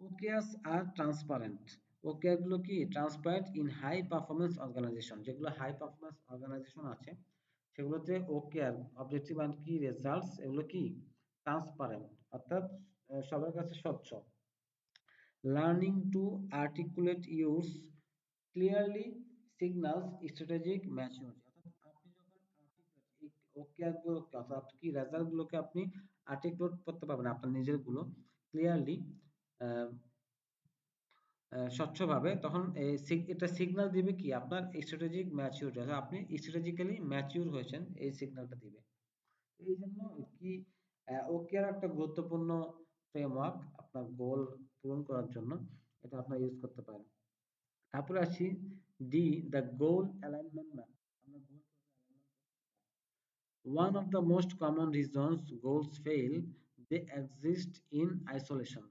OKRs আর ট্রান্সপারেন্ট। OKR গুলো কি transparent in high performance organisation, যেগুলো হাই পারফরমেন্স অর্গানাইজেশন আছে সেগুলোতে OKR objective and key results এগুলো কি ট্রান্সপারেন্ট, অর্থাৎ সবার কাছে স্বচ্ছ। Learning to articulate use clearly signals strategic maturity. অর্থাৎ আপনি যখন এই OKR গুলোকে অর্থাৎ কি রেজাল্ট গুলোকে আপনি আর্টিকুলেট করতে পারবেন আপনার নিজের গুলো ক্লিয়ারলি, স্বচ্ছভাবে, তখন এটা সিগন্যাল দিবে কি আপনার স্ট্র্যাটেজিক ম্যাচিউরিটি, অর্থাৎ আপনি স্ট্র্যাটেজিক্যালি ম্যাচিউর হয়েছেন, এই সিগন্যালটা দিবে। এই জন্য কি ওকেআর একটা গুরুত্বপূর্ণ ফ্রেমওয়ার্ক আপনার গোল পূরণ করার জন্য, এটা আপনারা ইউজ করতে পারেন। তারপরে আসি D, the goal alignment map. আমরা গোল one of the most common reasons goals fail, they exist in isolation.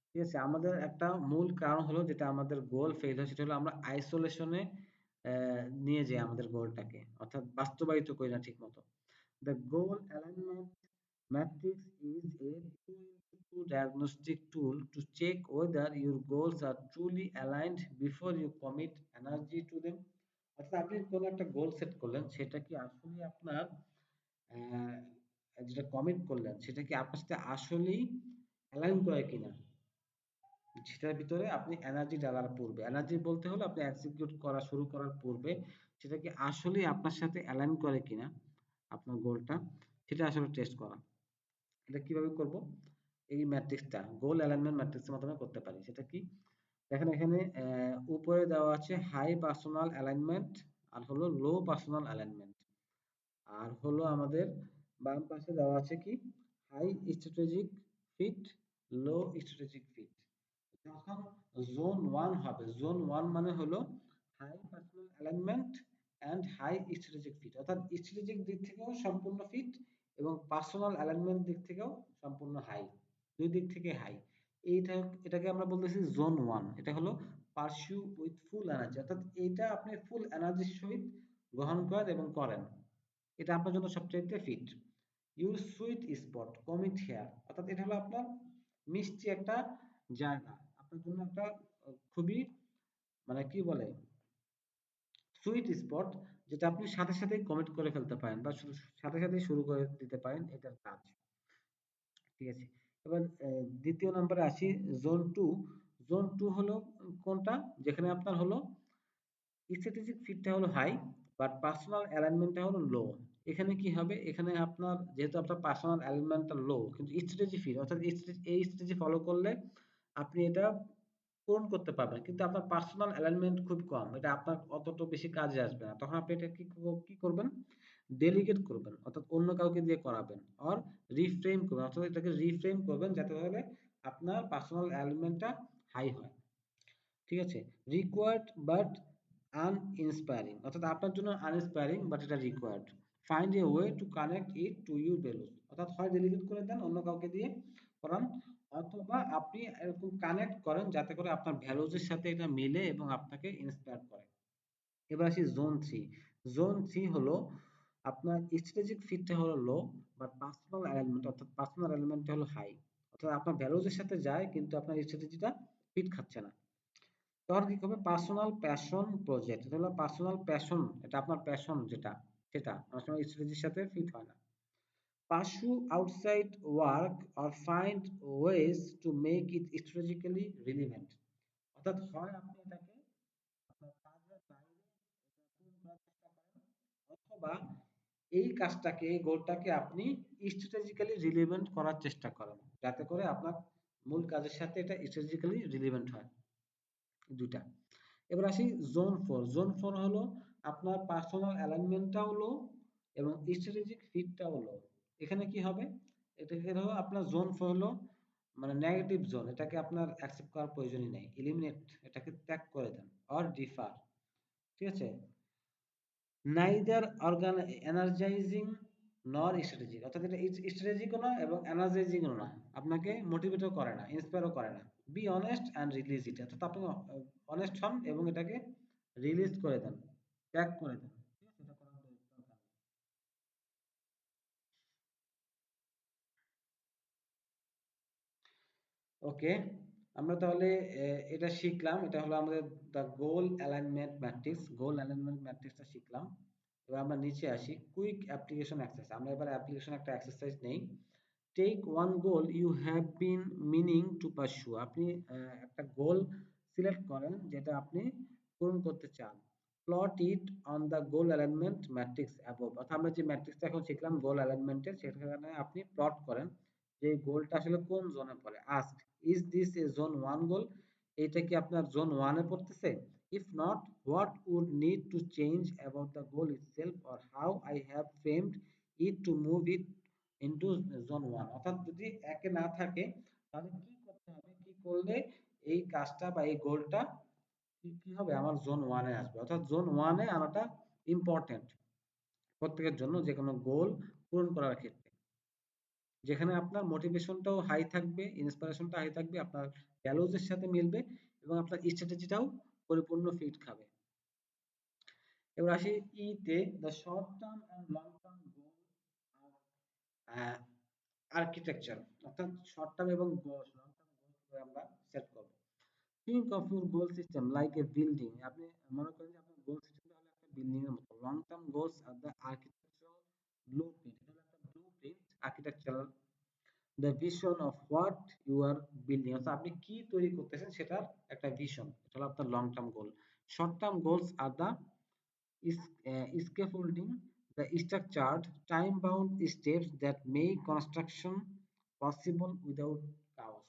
ঠিক আছে, আমাদের একটা মূল কারণ হলো যেটা আমাদের গোল ফেল হয় সেটা হলো আমরা আইসোলেশনে নিয়ে যাই আমাদের গোলটাকে, অর্থাৎ বাস্তবায়িত করি না ঠিক মতো। The goal alignment matrix is a two diagnostic tool to check whether your goals are truly aligned before you commit energy to them. অর্থাৎ আপনি কোনো একটা গোল সেট করলেন সেটা কি আসলে আপনার যেটা কমিট করলেন সেটা কি আপনার সাথে আসলেই অ্যালাইন করে কিনা, সেটার ভিতরে আপনি এনার্জি ডালার পূর্বে, এনার্জি বলতে হলো আপনি এক্সিকিউট করা শুরু করার পূর্বে সেটা কি আসলেই আপনার সাথে অ্যালাইন করে কিনা আপনার গোলটা, সেটা আসলে টেস্ট করা। এটা কিভাবে করব, এই ম্যাট্রিক্সটা গোল অ্যালাইনমেন্ট ম্যাট্রিক্সের মাধ্যমে করতে পারি। সেটা কি দেখেন এখানে উপরে দেওয়া আছে হাই পার্সোনাল অ্যালাইনমেন্ট আর হলো লো পার্সোনাল অ্যালাইনমেন্ট, আর হলো আমাদের বাম পাশে দেওয়া আছে কি high strategic fit, low strategic fit. যখন জোন 1 হবে, জোন 1 মানে হলো high personal alignment and high strategic fit, অর্থাৎ স্ট্র্যাটেজিক দিক থেকেও সম্পূর্ণ ফিট এবং পার্সোনাল অ্যালাইনমেন্ট দিক থেকেও সম্পূর্ণ হাই, দুই দিক থেকে হাই। এইটা এটাকে আমরা বলতেছি জোন 1। এটা হলো পারসিউ উইথ ফুল এনার্জি, অর্থাৎ এইটা আপনি ফুল এনার্জির সহিত গ্রহণ করেন এবং করেন, এটা আপনার জন্য সবচাইতে fit. Your sweet spot commit here, অর্থাৎ এটা হলো আপনার মিষ্টি একটা জায়গা, আপনার জন্য একটা খুবই মানে কি বলে সুইট স্পট, যেটা আপনি সাথে সাথেই কমিট করে ফেলতে পারেন বা সাথে সাথেই শুরু করে দিতে পারেন এটার কাজ। ঠিক আছে, এবার দ্বিতীয় নম্বরে আসি, জোন টু। জোন টু হলো কোনটা, যেখানে আপনার হলো স্ট্র্যাটেজিক ফিটটা হলো হাই বাট পার্সোনাল অ্যালাইনমেন্টটা হলো লো। এখানে কি হবে, এখানে আপনার যেহেতু আপনার পার্সোনাল অ্যালাইনমেন্টটা লো কিন্তু স্ট্র্যাটেজি ফিট, অর্থাৎ এই স্ট্র্যাটেজি ফলো করলে আপনি এটা পূরণ করতে পারবেন, কিন্তু আপনার পার্সোনাল অ্যালাইনমেন্ট খুব কম, এটা আপনার অতটা বেশি কাজে আসবে না, তখন আপনি এটা কি করবেন, ডেলিগেট করবেন, অর্থাৎ অন্য কাউকে দিয়ে করাবেন, আর রিফ্রেম করবেন, অর্থাৎ এটাকে রিফ্রেম করবেন যাতে করে আপনার পার্সোনাল অ্যালাইনমেন্টটা হাই হয়। ঠিক আছে, রিকোয়ার্ড বাট আনইন্সপায়ারিং, অর্থাৎ আপনার জন্য আনইন্সপায়ারিং বাট এটা required. Find a way to connect it to your values, অর্থাৎ হয় ডেলিগেট করে দেন অন্য কাউকে দিয়ে করান, অথবা আপনি এরকম কানেক্ট করেন যাতে করে আপনার ভ্যালুজের সাথে এটা মিলে এবং আপনাকে ইন্সপায়ার করে। এবার আসি জোন থ্রি। জোন থ্রি হলো আপনার স্ট্র্যাটেজিক ফিটটা হলো লো বাট পার্সোনাল অ্যালাইনমেন্ট, অর্থাৎ পার্সোনাল অ্যালাইনমেন্টটা হলো হাই, অর্থাৎ আপনার ভ্যালুজের সাথে যায় কিন্তু আপনার স্ট্র্যাটেজিটা ফিট খাচ্ছে না। তখন কি করবে, পার্সোনাল প্যাশন প্রজেক্ট, এটা হলো পার্সোনাল প্যাশন, এটা আপনার প্যাশন যেটা, সেটা অনেক সময় স্ট্র্যাটেজির সাথে ফিট হয় না। Pursue outside work or find ways to make it strategically relevant, অর্থাৎ হয় আপনি এটাকে আপনার কাজের বাইরে এটা পূরণ করার চেষ্টা করেন, অথবা এই কাজটাকে এই গোলটাকে আপনি স্ট্র্যাটেজিক্যালি রিলেভেন্ট করার চেষ্টা করেন যাতে করে আপনার মূল কাজের সাথে এটা স্ট্র্যাটেজিক্যালি রিলেভেন্ট হয়, দুইটা। এবার আসি জোন ফোর। জোন ফোর হলো আপনার পার্সোনাল অ্যালাইনমেন্টটাও লো এবং স্ট্র্যাটেজিক ফিটটাও লো। এখানে কি হবে, এটাকে হলো আপনার জোন ফোর হলো মানে নেগেটিভ জোন, এটাকে আপনার অ্যাকসেপ্ট করার প্রয়োজনই নেই, এলিমিনেট, এটাকে ত্যাগ করে দেন, অর ডিফার। ঠিক আছে, নাইদার এনার্জাইজিং নর স্ট্র্যাটেজিক, অর্থাৎ এটা স্ট্র্যাটেজিকও না এবং এনার্জাইজিংও না, আপনাকে মোটিভেটও করে না, ইন্সপায়ারও করে না। বি অনেস্ট অ্যান্ড রিলিজ ইট, অর্থাৎ আপনি অনেস্ট হন এবং এটাকে রিলিজ করে দেন, ত্যাগ করে দেন। ঠিক আছে, এটা করার দরকার নেই। ওকে, আমরা তাহলে এটা শিখলাম, এটা হলো আমাদের the goal alignment matrix, goal alignment ম্যাট্রিক্সটা শিখলাম। এবার আমরা নিচে আসি, কুইক অ্যাপ্লিকেশন এক্সারসাইজ, আমরা এবার অ্যাপ্লিকেশন একটা এক্সারসাইজ নেই। Take one goal you have been meaning to pursue, আপনি একটা গোল সিলেক্ট করেন যেটা আপনি পূরণ করতে চান। Plot it on the goal alignment matrix above, অর্থাৎ আমরা যে ম্যাট্রিক্সটা এখন শিখলাম গোল অ্যালাইনমেন্টের, সেখানে আপনি প্লট করেন যে গোলটা আসলে কোন জোনে পড়ে। Ask, is this a zone one goal, এটা কি আপনার জোন ওয়ানে পড়তেছে? If not, what would need to change about the goal itself or how I have framed it to move it into zone one, অর্থাৎ যদি একে না থাকে তাহলে কি করতে হবে, কি করলে এই কাজটা বা এই গোলটা কি হবে আমার জোন ওয়ানে আসবে, অর্থাৎ জোন ওয়ানে আনাটা ইম্পর্টেন্ট প্রত্যেকের জন্য, যে কোনো গোল পূরণ করার ক্ষেত্রে, যেখানে আপনার মোটিভেশনটাও হাই থাকবে, ইন্সপিরেশনটা হাই থাকবে, আপনার ভ্যালুজের সাথে মিলবে এবং আপনার স্ট্র্যাটেজিটাও পরিপূর্ণ ফিট খাবে। এবার আসি তে, the short term and long term goal architecture, অর্থাৎ শর্ট টার্ম এবং লং টার্ম গোল আমরা সেট করব। Think of your goal system like a building, আপনি মনে করেন যে আপনার গোল সিস্টেমটা হলো একটা বিল্ডিং এর মতো। Long term goals are the architectural blueprint, এটা হলো একটা blueprint, architectural the vision of what you are building, অর্থাৎ আপনি কি তৈরি করতেছেন সেটার একটা ভিশন, এটা হলো আপনার long term goal. Short term goals are the scaffolding, the structured time bound steps that make construction possible without chaos,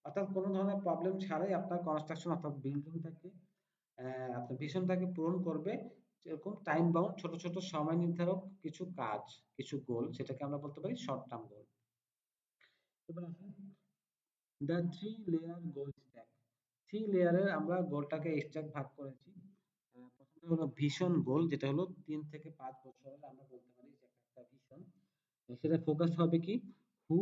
অর্থাৎ কোনো ধরনের প্রবলেম ছাড়াই আপনার কনস্ট্রাকশন অর্থাৎ বিল্ডিংটাকে আপনার ভিশনটাকে পূরণ করবে, এরকম টাইম বাউন্ড ছোট ছোট সময় নির্ধারক কিছু কাজ, কিছু গোল, সেটাকে আমরা বলতে পারি শর্ট টার্ম গোল। এবার আসুন the three layer goal stack, three লেয়ারের আমরা গোলটাকে স্ট্যাক ভাগ করেছি। প্রথমে হলো ভিশন গোল, যেটা হলো 3 থেকে 5 বছরের, আমরা বলতে পারি যে একটা ভিশন, সেটা ফোকাস হবে কি হু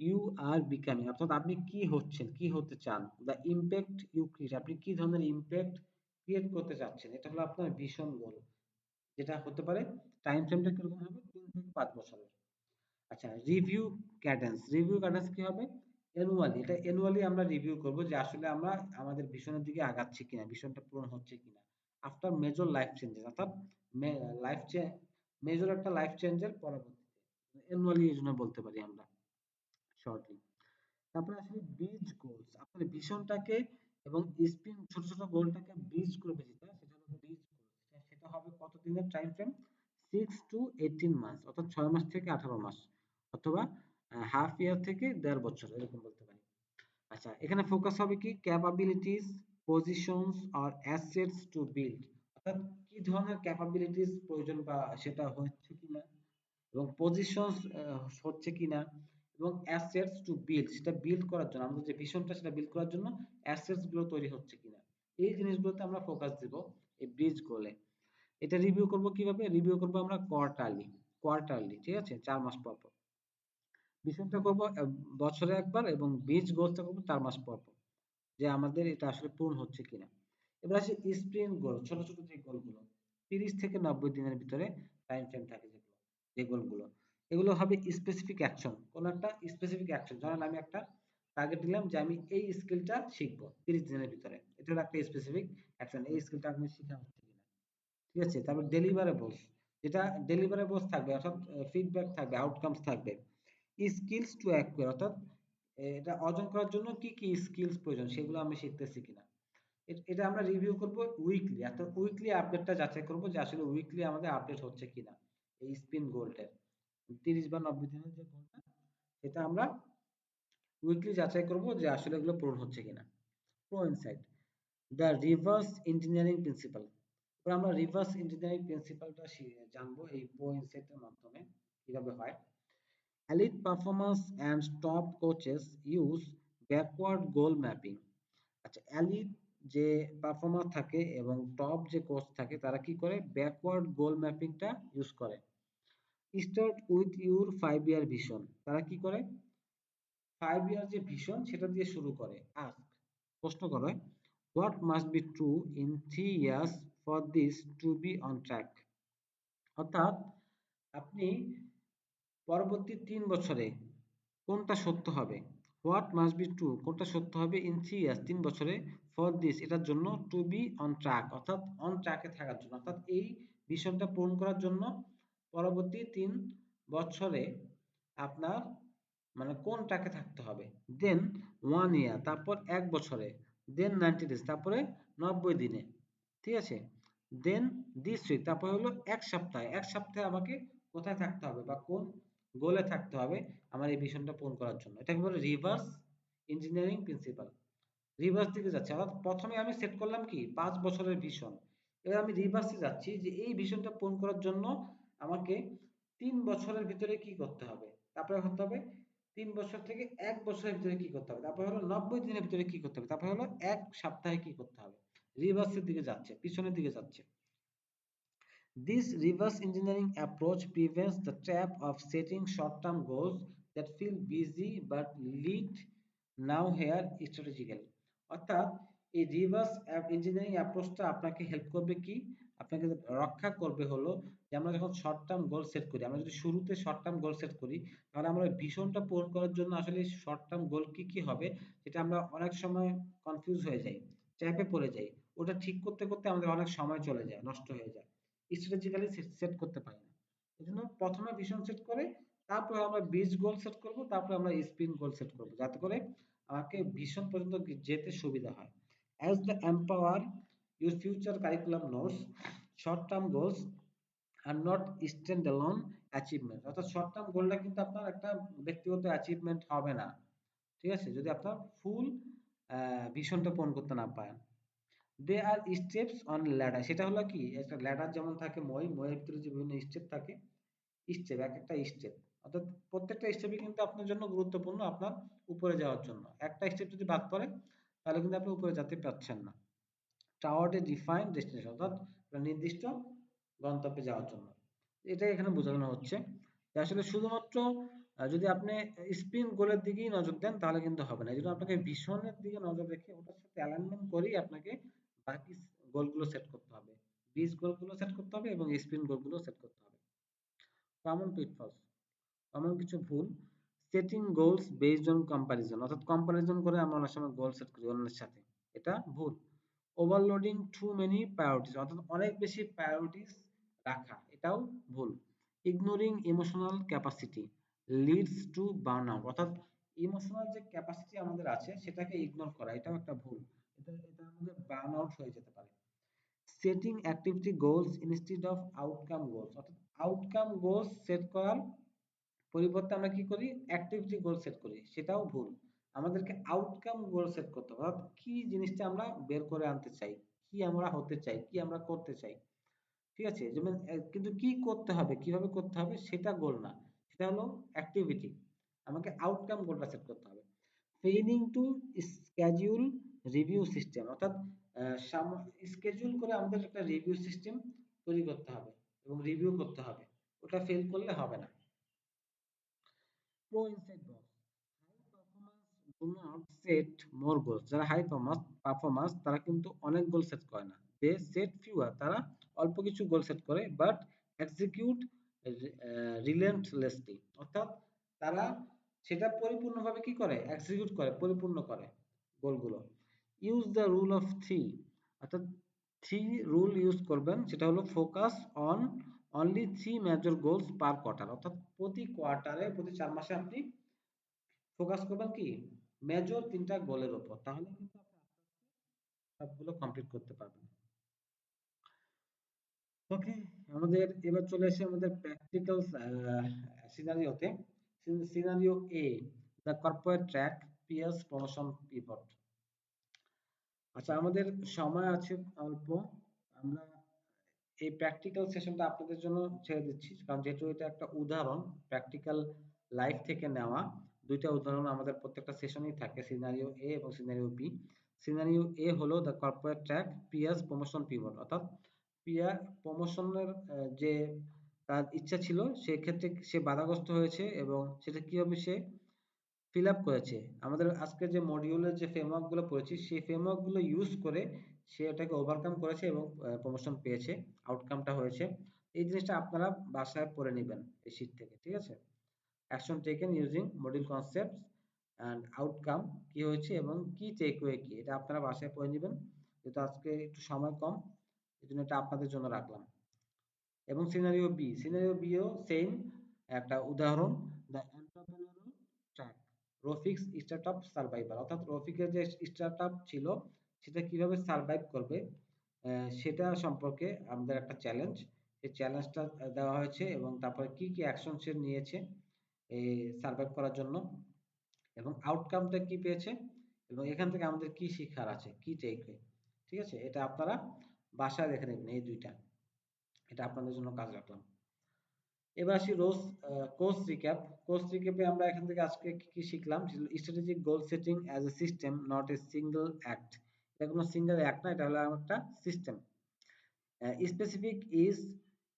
ইউ আর বিকামিং, অর্থাৎ আপনি কি হচ্ছেন, কি হতে চান। দ্য ইম্প্যাক্ট ইউ ক্রিয়েট, আপনি কি ধরনের ইম্প্যাক্ট ক্রিয়েট করতে চাচ্ছেন, এটা হলো আপনার ভিশন গোল, যেটা হতে পারে টাইম ফ্রেমটা কিরকম হবে 3 থেকে 5 বছরের। আচ্ছা, রিভিউ ক্যাডেন্স কি হবে? এটা অ্যানুয়ালি আমরা রিভিউ করব যে আসলে আমরা আমাদের ভিশনের দিকে আগাচ্ছি কিনা, ভিশনটা পূরণ হচ্ছে কিনা। আফটার মেজর লাইফ চেঞ্জেস, অর্থাৎ লাইফ মেজর একটা লাইফ চেঞ্জের পরবর্তীতে অ্যানুয়ালি এই জন্য বলতে পারি আমরা শর্টলি। তারপরে আসলে ব্রিজ গোলস, আপনার ভিশনটাকে এবং স্প্রিং ছোট ছোট গোলটাকে ব্রিজ করে যেটা, সেটা হলো ব্রিজ গোল। সেটা হবে কত দিনের টাইম ফ্রেম? 6 to 18 মাস, অর্থাৎ 6 মাস থেকে 18 মাস, অথবা হাফ ইয়ার থেকে 1.5 বছর, এরকম বলতে পারি। আচ্ছা, এখানে ফোকাস হবে কি? ক্যাপাবিলিটিস, পজিশনস আর অ্যাসেটস টু বিল্ড, অর্থাৎ কি ধরনের ক্যাপাবিলিটিস প্রয়োজন বা সেটা হচ্ছে কিনা, এবং পজিশনস হচ্ছে কিনা, এবং অ্যাসেটস টু বিল্ড, সেটা বিল্ড করার জন্য আমাদের যে ভিশনটা সেটা বিল্ড করার জন্য অ্যাসেটস গুলো তৈরি হচ্ছে কিনা, এই জিনিসগুলোতে আমরা ফোকাস দিব এই ব্রিজ গোলে। এটা রিভিউ করব কিভাবে? রিভিউ করব আমরা কোয়ার্টারলি, ঠিক আছে, 4 মাস পর পর। ভিশনটা করব বছরে একবার, এবং ব্রিজ গোলটা করব 4 মাস পর পর, যে আমাদের এটা আসলে পূরণ হচ্ছে কিনা। এবার আসে স্প্রিন্ট গোল, ছোট ছোট যে গোলগুলো 30 থেকে 90 দিনের ভিতরে টাইম ফ্রেম থাকে, যেগুলো যে গোলগুলো, এগুলো হবে স্পেসিফিক অ্যাকশন, কোন একটা স্পেসিফিক অ্যাকশন। ধরেন আমি একটা টার্গেট দিলাম যে আমি এই স্কিলটা শিখবো 30 দিনের ভিতরে, এটা হলো একটা স্পেসিফিক অ্যাকশন, এই স্কিলটা আমি শিখা হচ্ছে কিনা, ঠিক আছে। তারপর ডেলিভারেবলস, যেটা ডেলিভারেবলস থাকবে, অর্থাৎ ফিডব্যাক থাকবে, আউটকামস থাকবে। স্কিলস টু অ্যাকুয়ার, অর্থাৎ এটা অর্জন করার জন্য কি কি স্কিলস প্রয়োজন সেগুলো আমি শিখতেছি কিনা। এটা আমরা রিভিউ করব উইকলি, অর্থাৎ উইকলি আপডেটটা যাচাই করব যে আসলে উইকলি আমাদের আপডেট হচ্ছে কিনা এই স্পিন গোলটা, 30 বা 90 দিনের যে গোলটা, সেটা আমরা উইকলি যাচাই করব যে আসলে এগুলো পূরণ হচ্ছে কিনা। Pro insight, the reverse engineering principle. এবার আমরা রিভার্স ইঞ্জিনিয়ারিং প্রিন্সিপালটা জানবো এই প্রো ইনসাইটের মাধ্যমে কিভাবে হয়। Elite performers and top coaches use backward goal mapping. আচ্ছা, এলিট যে পারফর্মার থাকে এবং টপ যে কোচ থাকে তারা কি করে? ব্যাকওয়ার্ড গোল ম্যাপিংটা ইউজ করে। Start with your 5 year vision, তারা কি করে? 5 ইয়ার যে ভিশন সেটা দিয়ে শুরু করে। আস্ক, প্রশ্ন করে, what must be true in 3 years for this to be on track. অর্থাৎ আপনি পরবর্তী 3 বছরে কোনটা সত্য হবে, হোয়াট মাস্ট বি ট্রু, কোনটা সত্য হবে ইন 3 ইয়ার্স, 3 বছরে, ফর দিস, এটার জন্য, টু বি অন ট্র্যাক, অর্থাৎ অন ট্র্যাকে থাকার জন্য, অর্থাৎ এই মিশনটা পূরণ করার জন্য পরবর্তী 3 বছরে আপনার মানে কোন ট্র্যাকে থাকতে হবে। দেন 1 ইয়ার, তারপর 1 বছরে, দেন 90 ডেজ, তারপরে 90 দিনে, ঠিক আছে। দেন দিস উইক, তারপর হলো 1 সপ্তাহে, 1 সপ্তাহে আমাকে কোথায় থাকতে হবে বা কোন গোলে থাকতে হবে আমার এই ভিশনটা পূরণ করার জন্য। এটাকে বলে রিভার্স ইঞ্জিনিয়ারিং প্রিন্সিপাল। রিভার্স দিকে যাচ্ছে, অর্থাৎ প্রথমে আমি সেট করলাম কি 5 বছরের ভিশন, এবার আমি রিভার্সে যাচ্ছি যে এই ভিশনটা পূরণ করার জন্য আমাকে 3 বছরের ভিতরে কি করতে হবে, তারপরে করতে হবে 3 বছর থেকে 1 বছরের ভিতরে কি করতে হবে, তারপরে হলো 90 দিনের ভিতরে কি করতে হবে, তারপরে হলো 1 সপ্তাহে কি করতে হবে। রিভার্সের দিকে যাচ্ছে, পিছনের দিকে যাচ্ছে। This reverse engineering approach prevents the trap of setting short-term goals that feel busy but lead nowhere strategically. অর্থাৎ এই রিভার্স ইঞ্জিনিয়ারিং অ্যাপ্রোচটা আপনাকে হেল্প করবে কি, আপনাকে রক্ষা করবে হলো যে আমরা যখন শর্ট টার্ম গোল সেট করি, আমরা যদি শুরুতে শর্ট টার্ম গোল সেট করি, তাহলে আমরা ভিশনটা পূরণ করার জন্য আসলে শর্ট টার্ম গোল কি কি হবে সেটা আমরা অনেক সময় কনফিউজ হয়ে যাই, ট্র্যাপে পড়ে যাই। ওটা ঠিক করতে করতে আমাদের অনেক সময় চলে যায়, নষ্ট হয়ে যায়, স্ট্র্যাটেজিক্যালি সেট করতে পারি না। এজন্য প্রথমে ভিশন সেট করে তারপর আমরা বিজ গোল সেট করব, তারপর আমরা স্পিন গোল সেট করব, যাতে করে আমাকে ভিশন পর্যন্ত যেতে সুবিধা হয়। As the empower your future curriculum notes, short term goals are not stand alone achievement, অর্থাৎ শর্ট টার্ম গোলটা কিন্তু আপনার একটা ব্যক্তিগত অ্যাচিভমেন্ট হবে না, ঠিক আছে, যদি আপনার ফুল ভিশনটা পূরণ করতে না পারেন। দে আর স্টেপস অন ল্যাডার, সেটা হলো কি একটা ল্যাডার যেমন থাকে, মইয়ের ভিতরে যে বিভিন্ন স্টেপ থাকে, স্টেপ এক একটা স্টেপ, অর্থাৎ প্রত্যেকটা স্টেপই কিন্তু আপনার জন্য গুরুত্বপূর্ণ আপনার উপরে যাওয়ার জন্য। একটা স্টেপ যদি বাদ পড়ে তাহলে কিন্তু আপনি উপরে যেতে পারছেন না। টাওয়ার্ড এ ডিফাইন্ড ডেস্টিনেশন, অর্থাৎ নির্দিষ্ট গন্তব্যে যাওয়ার জন্য। এটাই এখানে বোঝানো হচ্ছে যে আসলে শুধুমাত্র যদি আপনি স্পিন গোলের দিকেই নজর দেন তাহলে কিন্তু হবে না, এই জন্য আপনাকে ভিশনের দিকে নজর রেখে ওটার সাথে অ্যালাইনমেন্ট করেই আপনাকে বাকি গোলগুলো সেট করতে হবে, বিজ গোলগুলো সেট করতে হবে এবং স্পিন গোলগুলো সেট করতে হবে। কমন পিটফলস, এমন কিছু ভুল, setting goals based on comparison, অর্থাৎ কম্পারিজন করে আমরা অনেক সময় গোল সেট করি অন্যের সাথে, এটা ভুল। ওভারলোডিং টু মেনি প্রায়োরিটিস, অর্থাৎ অনেক বেশি প্রায়োরিটিস রাখা, এটাও ভুল। Ignoring emotional capacity leads to burn out, অর্থাৎ ইমোশনাল যে ক্যাপাসিটি আমাদের আছে সেটাকে ইগনোর করা, এটাও একটা ভুল। এটা আমাদের বার্ন আউট হয়ে যেতে পারে। Setting activity goals instead of outcome goals, অর্থাৎ আউটকাম গোলস সেট করার পরিবর্তে আমরা কি করি, অ্যাক্টিভিটি গোল সেট করি, সেটাও ভুল। আমাদেরকে আউটকাম গোল সেট করতে হবে, অর্থাৎ কি জিনিসটা আমরা বের করে আনতে চাই, কি আমরা হতে চাই, কি আমরা করতে চাই, ঠিক আছে। যেমন কিন্তু কি করতে হবে, কিভাবে করতে হবে সেটা গোল না, সেটা হলো অ্যাক্টিভিটি। আমাকে আউটকাম গোলটা সেট করতে হবে। Failing to schedule review system, অর্থাৎ স্কেডিউল করে আমাদের একটা রিভিউ সিস্টেম তৈরি করতে হবে এবং রিভিউ করতে হবে, ওটা ফেল করলে হবে না। Pro insight box, high performance do not set more goals, যারা হাই পারফরম্যান্স তারা কিন্তু অনেক গোল সেট করে না, দে সেট ফিউয়ার, তারা অল্প কিছু গোল সেট করে বাট এক্সিকিউট রিলেন্টলেসলি, অর্থাৎ তারা সেটা পরিপূর্ণভাবে কি করে, এক্সিকিউট করে, পরিপূর্ণ করে গোলগুলো। Use the rule of three, অর্থাৎ থ্রি রুল ইউজ করবেন, সেটা হলো focus on only three major goals per quarter, অর্থাৎ প্রতি কোয়ার্টারে, প্রতি 4 মাসে আপনি ফোকাস করবেন কি, মেজর 3টা গোলের উপর, তাহলে কিন্তু আপনি সবগুলো কমপ্লিট করতে পারবেন। ওকে, আমাদের এবার চলে আসে আমাদের প্র্যাকটিক্যাল সিনারিওতে। Scenario A, the corporate track pears promotion pivot. আচ্ছা, আমাদের সময় আছে অল্প, আমরা এই প্র্যাকটিক্যাল সেশনটা আপনাদের জন্য ছেড়ে দিচ্ছি, কারণ যেহেতু এটা একটা উদাহরণ, প্র্যাকটিক্যাল লাইফ থেকে নেওয়া, দুইটা উদাহরণ আমাদের প্রত্যেকটা সেশনেই থাকে, সিনারিও এ এবং সিনারিও বি। সিনারিও এ হলো the corporate track pears promotion pivot, অর্থাৎ পিয়ার প্রমোশনের যে তার ইচ্ছা ছিল সেক্ষেত্রে সে বাধাগ্রস্ত হয়েছে এবং সেটা কিভাবে সে ফিল আপ করেছে। আমাদের আজকে যে মডিউলের যে ফ্রেমওয়ার্ক গুলো পড়েছি সেই ফ্রেমওয়ার্ক গুলো ইউজ করে সে এটাকে ওভারকাম করেছে এবং প্রমোশন পেয়েছে, আউটকামটা হয়েছে। এই জিনিসটা আপনারা বাসায় পড়ে নেবেন এই শীট থেকে, ঠিক আছে। Action taken using module concepts and outcome কি হয়েছে এবং কি টেকওয়ে কি, এটা আপনারা বাসায় পড়ে নেবেন, যেহেতু আজকে একটু সময় কম এই জন্য এটা আপনাদের জন্য রাখলাম। এবং সিনারিও বি, সিনারিও বিও সেম একটা উদাহরণ, the entrepreneurial track Rafiq's startup survival, অর্থাৎ রফিকের যে স্টার্টআপ ছিল সেটা কিভাবে সার্ভাইভ করবে সেটা সম্পর্কে আমাদের একটা চ্যালেঞ্জ, সেই চ্যালেঞ্জটা দেওয়া হয়েছে এবং তারপরে কি কি অ্যাকশন সে নিয়েছে এই সার্ভাইভ করার জন্য এবং আউটকামটা কি পেয়েছে এবং এখান থেকে আমাদের কি শিক্ষার আছে, কি টেকওয়ে, ঠিক আছে। এটা আপনারা বাসায় দেখে নেবেন এই দুইটা, এটা আপনাদের জন্য কাজ রাখলাম। এবার আসি কোর্স রিক্যাপ। কোর্স রিক্যাপে আমরা এখান থেকে আজকে কি কি শিখলাম, strategic goal setting as a system not a single act, এটা কোনো সিঙ্গেল অ্যাক্ট না, এটা হলো একটা system. Specific is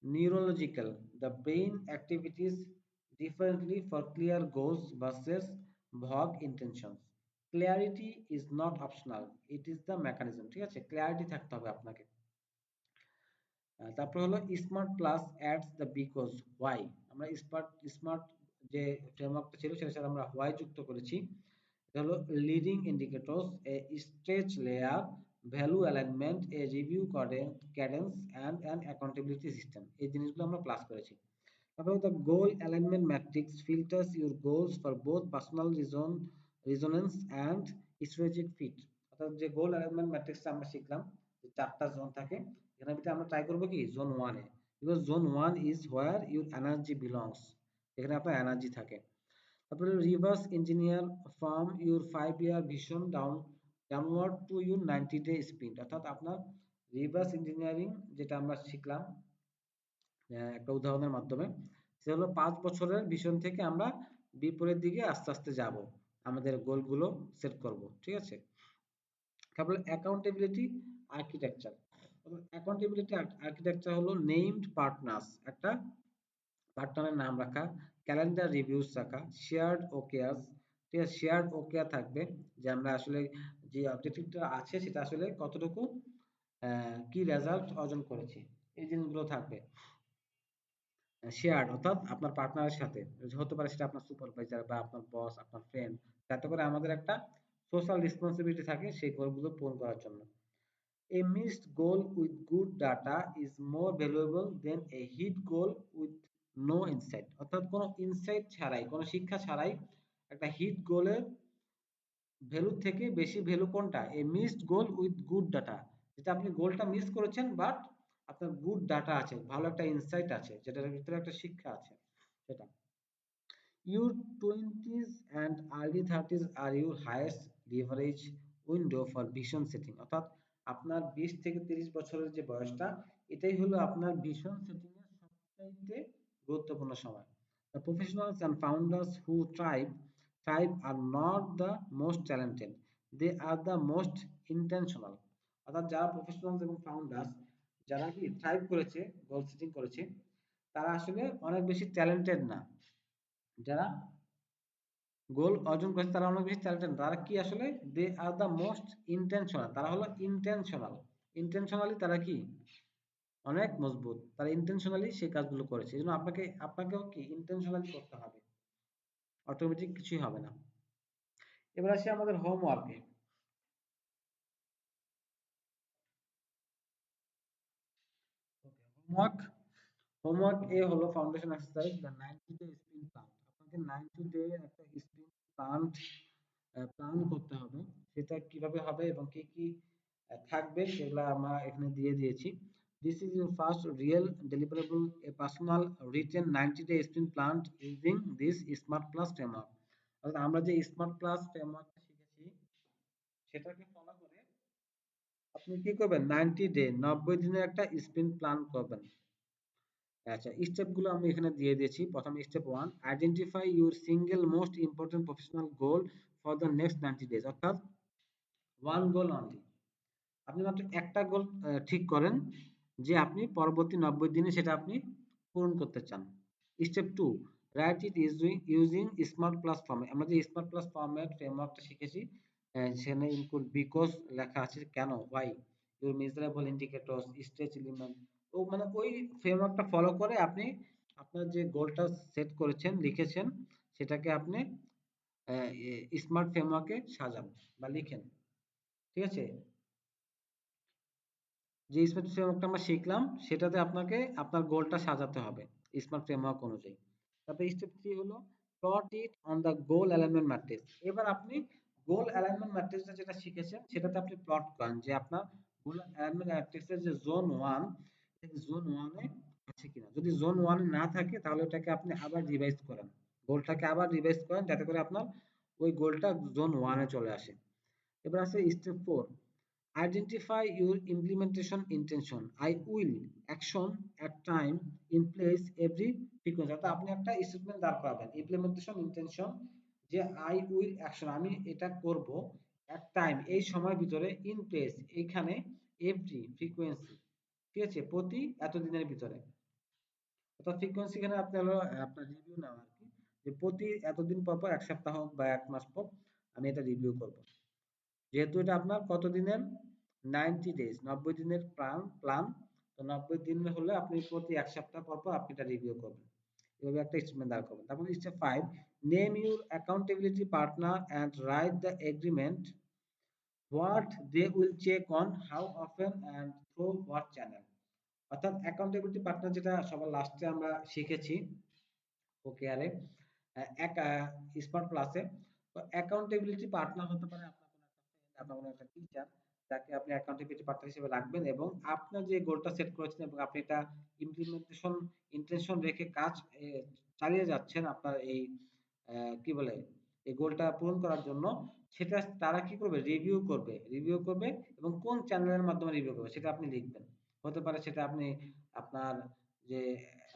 neurological, the brain activities differently for clear goals versus vague intentions. Clarity is not optional, it is the mechanism, ঠিক আছে, clarity থাকতে হবে আপনাকে। তারপর হলো smart plus ads the because why, আমরা স্মার্ট যে ফ্রেমওয়ার্কটা ছিল সেটার সাথে আমরা হোয়াই যুক্ত করেছি। এটা হলো leading indicators, a stretch layer, value alignment, a review cadence and an accountability system, এই জিনিসগুলো আমরা প্লাস করেছি। তারপরে the goal alignment matrix filters your goals for both personal resonance and strategic fit, অর্থাৎ যে গোল অ্যালাইনমেন্ট ম্যাট্রিক্সটা আমরা শিখলাম, যে 4টা জোন থাকে, এখানে ভিতরে আমরা ট্রাই করবো কি জোন 1 এ, because zone 1 is where your energy belongs, এখানে আপনার এনার্জি থাকে। তারপরে reverse engineer from your 5 year vision downward to your 90 day sprint, অর্থাৎ আপনার রিভার্স ইঞ্জিনিয়ারিং যেটা আমরা শিখলাম একটা উদাহরণের মাধ্যমে, সেটা হলো 5 বছরের ভিশন থেকে আমরা বিপরীত দিকে আস্তে আস্তে যাব, আমাদের গোলগুলো সেট করব, ঠিক আছে। তারপরে অ্যাকাউন্টেবিলিটি আর্কিটেকচার, অ্যাকাউন্টেবিলিটি আর্কিটেকচার হলো নেইমড পার্টনার্স, একটা পার্টনারের নাম রাখা, ক্যালেন্ডার রিভিউস রাখা, শেয়ার্ড ওকেয়ার্স, ঠিক আছে, শেয়ার্ড ওকেয়ার থাকবে যে আমরা আসলে যে অবজেক্টিভটা আছে সেটা আসলে কতটুকু কি রেজাল্ট অর্জন করেছি, এই জিনিসগুলো থাকবে। শেয়ার্ড অর্থাৎ আপনার পার্টনারের সাথে, হতে পারে সেটা আপনার সুপারভাইজার বা আপনার বস, আপনার ফ্রেন্ড, যাতে করে আমাদের একটা সোশ্যাল রেসপন্সিবিলিটি থাকে সেই গোলগুলো পূরণ করার জন্য। A missed goal with good data is more valuable than a hit goal with no insight, অর্থাৎ কোনো ইনসাইট ছাড়াই, কোনো শিক্ষা ছাড়াই একটা হিট গোলের ভ্যালু থেকে বেশি ভ্যালু কোনটা? A missed goal with good data, যেটা আপনি গোলটা মিস করেছেন বাট আপনার গুড ডাটা আছে, ভালো একটা ইনসাইট আছে, যেটার ভিতরে একটা শিক্ষা আছে সেটা। Your 20s and early 30s are your highest leverage window for vision setting, অর্থাৎ আপনার 20 থেকে 30 বছরের যে বয়সটা, এটাই হলো আপনার ভিশন সেটিং এর সবচাইতে গুরুত্বপূর্ণ সময়। The professionals and founders who thrive are not the most talented, they are the most intentional, অর্থাৎ যারা প্রফেশনালস এবং ফাউন্ডার্স, যারা কি থ্রাইভ করেছে, গোল সেটিং করেছে, তারা আসলে অনেক বেশি ট্যালেন্টেড না, যারা গোল অর্জন করেছে তারা অনেক বেশি ট্যালেন্টেড, তারা কি আসলে দে আর দ্য মোস্ট ইন্টেনশনাল, তারা হলো ইন্টেনশনাল, ইন্টেনশনালি তারা কি অনেক মজবুত, তারা ইন্টেনশনালি সেই কাজগুলো করেছে। এই জন্য আপনাকেও কি ইন্টেনশনালি করতে হবে, অটোমেটিক কিছুই হবে না। এবার আসি আমাদের হোমওয়ার্কে। হোমওয়ার্ক হোমওয়ার্ক এ হলো foundation exercise the 90 day sprint plan. আপনাকে 90 ডে একটা স্প্রিন্ট প্ল্যান প্ল্যান করতে হবে, সেটা কিভাবে হবে এবং কি কি থাকবে সেগুলো আমরা এখানে দিয়ে দিয়েছি। This is your first real deliverable, A personal written 90 day sprint plan using this smart plus framework. অর্থাৎ আমরা যে স্মার্ট প্লাস ফ্রেমওয়ার্কটা শিখেছি সেটাকে ফলো করে আপনি কি করবেন, 90 ডে 90 দিনের একটা স্প্রিন্ট প্ল্যান করবেন। আচ্ছা, স্টেপ গুলো আমি এখানে দিয়ে দিয়েছি। প্রথম step 1, identify your single most important professional goal for the next 90 days, অর্থাৎ ওয়ান গোল অনলি। আপনি মাত্র একটা গোল ঠিক করেন যে আপনি পরবর্তী 90 দিনে সেটা আপনি পূরণ করতে চান। Step 2, right it using smart plus ফর্মে। আমরা যে স্মার্ট প্লাস ফর্মেট ফ্রেমওয়ার্কটা শিখেছি, সেখানে ইনক্লুড বিকজ লেখা আছে, কেন, why, your measurable indicators, stretch element. ও মানে ওই ফ্রেমওয়ার্কটা ফলো করে আপনি আপনার যে গোলটা সেট করেছেন, লিখেছেন, সেটাকে আপনি স্মার্ট ফ্রেমওয়ার্কে সাজান বা লিখেন। ঠিক আছে? যে স্মার্ট ফ্রেমওয়ার্কটা আমরা শিখলাম সেটাতে আপনাকে আপনার গোলটা সাজাতে হবে স্মার্ট ফ্রেমওয়ার্ক অনুযায়ী। তারপরে স্টেপ 3 হলো plot it on the goal alignment matrix. এবার আপনি গোল অ্যালাইনমেন্ট ম্যাট্রিক্সটা যেটা শিখেছেন সেটাতে আপনি প্লট করেন যে আপনার গোল অ্যালাইনমেন্ট ম্যাট্রিক্সের যে জোন 1, জোন 1 এ আছে কিনা। যদি জোন 1 এ না থাকে তাহলে ওটাকে আপনি আবার রিভাইজ করেন, গোলটাকে আবার রিভাইজ করেন যাতে করে আপনার ওই গোলটা জোন 1 এ চলে আসে। এবার আছে step 4, identify your implementation intention. I will action at time in place every frequency, অর্থাৎ আপনি একটা স্টেটমেন্ট দাঁড় করাবেন ইমপ্লিমেন্টেশন ইন্টেনশন, যে আই উইল অ্যাকশন, আমি এটা করব, এট টাইম এই সময়ের ভিতরে, ইন প্লেস এইখানে, এভরি ফ্রিকোয়েন্সি, ঠিক আছে, প্রতি এতদিনের ভিতরে। অর্থাৎ ফ্রিকোয়েন্সি এখানে আপনি হলো আপনার রিভিউ নেওয়া আর কি, যে প্রতি এতদিন পর পর, এক সপ্তাহ হোক বা এক মাস পর আমি এটা রিভিউ করব। যেহেতু এটা আপনার কত দিনের, 90 ডেজ, 90 দিনের প্ল্যান, তো 90 দিন হলে আপনি প্রতি এক সপ্তাহ পর পর আপনি এটা রিভিউ করবেন। এভাবে একটা স্টেটমেন্ট দাঁড় করবেন। তারপর step 5, name your accountability partner and write the agreement, what they will check on, how often and through what channel. অর্থাৎ অ্যাকাউন্টেবিলিটি পার্টনার যেটা সবার লাস্টে আমরা শিখেছি ওকেআরে, এক স্মার্ট প্লাসে। তো অ্যাকাউন্টেবিলিটি পার্টনার হতে পারে আপনার কোনো একটা ফ্রেন্ড, আপনার কোনো একটা টিচার, যাকে আপনি অ্যাকাউন্টেবিলিটি পার্টনার হিসেবে রাখবেন, এবং আপনার যে গোলটা সেট করেছেন এবং আপনি এটা ইমপ্লিমেন্টেশন ইন্টেনশন রেখে কাজ চালিয়ে যাচ্ছেন আপনার এই কি বলে এই গোলটা পূরণ করার জন্য, সেটা তারা কি করবে, রিভিউ করবে এবং কোন চ্যানেলের মাধ্যমে রিভিউ করবে সেটা আপনি লিখবেন। হতে পারে সেটা আপনি আপনার যে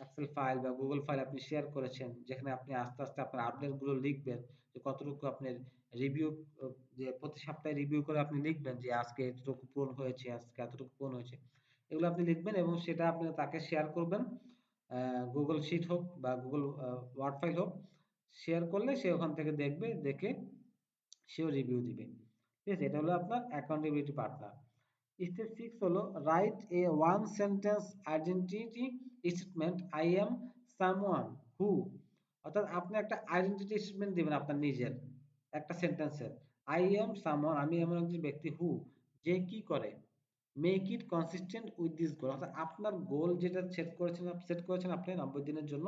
এক্সেল ফাইল বা গুগল ফাইল আপনি শেয়ার করেছেন, যেখানে আপনি আস্তে আস্তে আপনার আপডেট গুলো লিখবেন, যে কতটুকু আপনার রিভিউ, যে প্রতি সপ্তাহে রিভিউ করে আপনি লিখবেন যে আজকে এতটুকু পূরণ হয়েছে, আজকে এতটুকু পূরণ হয়েছে, এগুলো আপনি লিখবেন এবং সেটা আপনি তাকে শেয়ার করবেন। গুগল শিট হোক বা গুগল ওয়ার্ড ফাইল হোক, শেয়ার করলে সে ওখান থেকে দেখবে, দেখে সেও রিভিউ দিবে। ঠিক আছে? এটা হলো আপনার অ্যাকাউন্টেবিলিটি পার্টনার। স্টেপ 6 হলো right a one sentence identity statement, I am someone হু, অর্থাৎ আপনি একটা আইডেন্টিটি স্টেটমেন্ট দিবেন আপনার নিজের একটা সেন্টেন্সের। আই এম সামওয়ান, আমি এমন একজন ব্যক্তি হু, যে কি করে, make it consistent with this গোল, অর্থাৎ আপনার গোল যেটা সেট করেছেন আপনি 90 দিনের জন্য,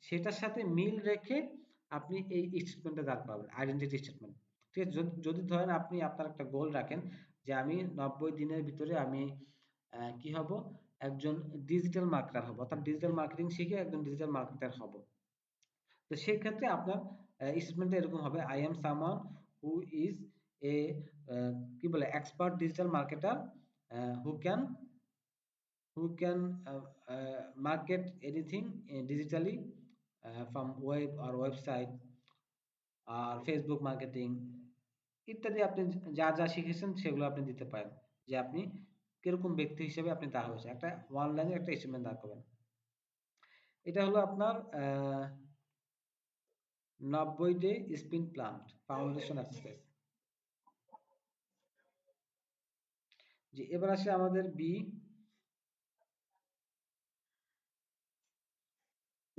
সেটার সাথে মিল রেখে আপনি এই স্টেটমেন্টটা দাঁড় করাবেন, আইডেন্টিটি স্টেটমেন্ট। ঠিক আছে, যদি ধরেন আপনি আপনার একটা গোল রাখেন যে আমি 90 দিনের ভিতরে আমি কি হব, একজন ডিজিটাল মার্কেটার হব, অর্থাৎ ডিজিটাল মার্কেটিং শিখে একজন ডিজিটাল মার্কেটার হব। তো সেক্ষেত্রে আপনার স্টেটমেন্টটা এরকম হবে, I am someone who is a কি বলে expert digital marketer, who can market anything digitally, from web or website আর ফেসবুক মার্কেটিং ইত্যাদি। আপনি যা যা শিখেছেন সেগুলো আপনি দিতে পারেন, যে আপনি কিরকম ব্যক্তি হিসেবে আপনি তা হয়েছে একটা অনলাইনে একটা স্টেটমেন্ট দাঁড় করবেন। এটা হলো আপনার 90 day spin plan foundation exercise. যে এবার আসে আমাদের বি,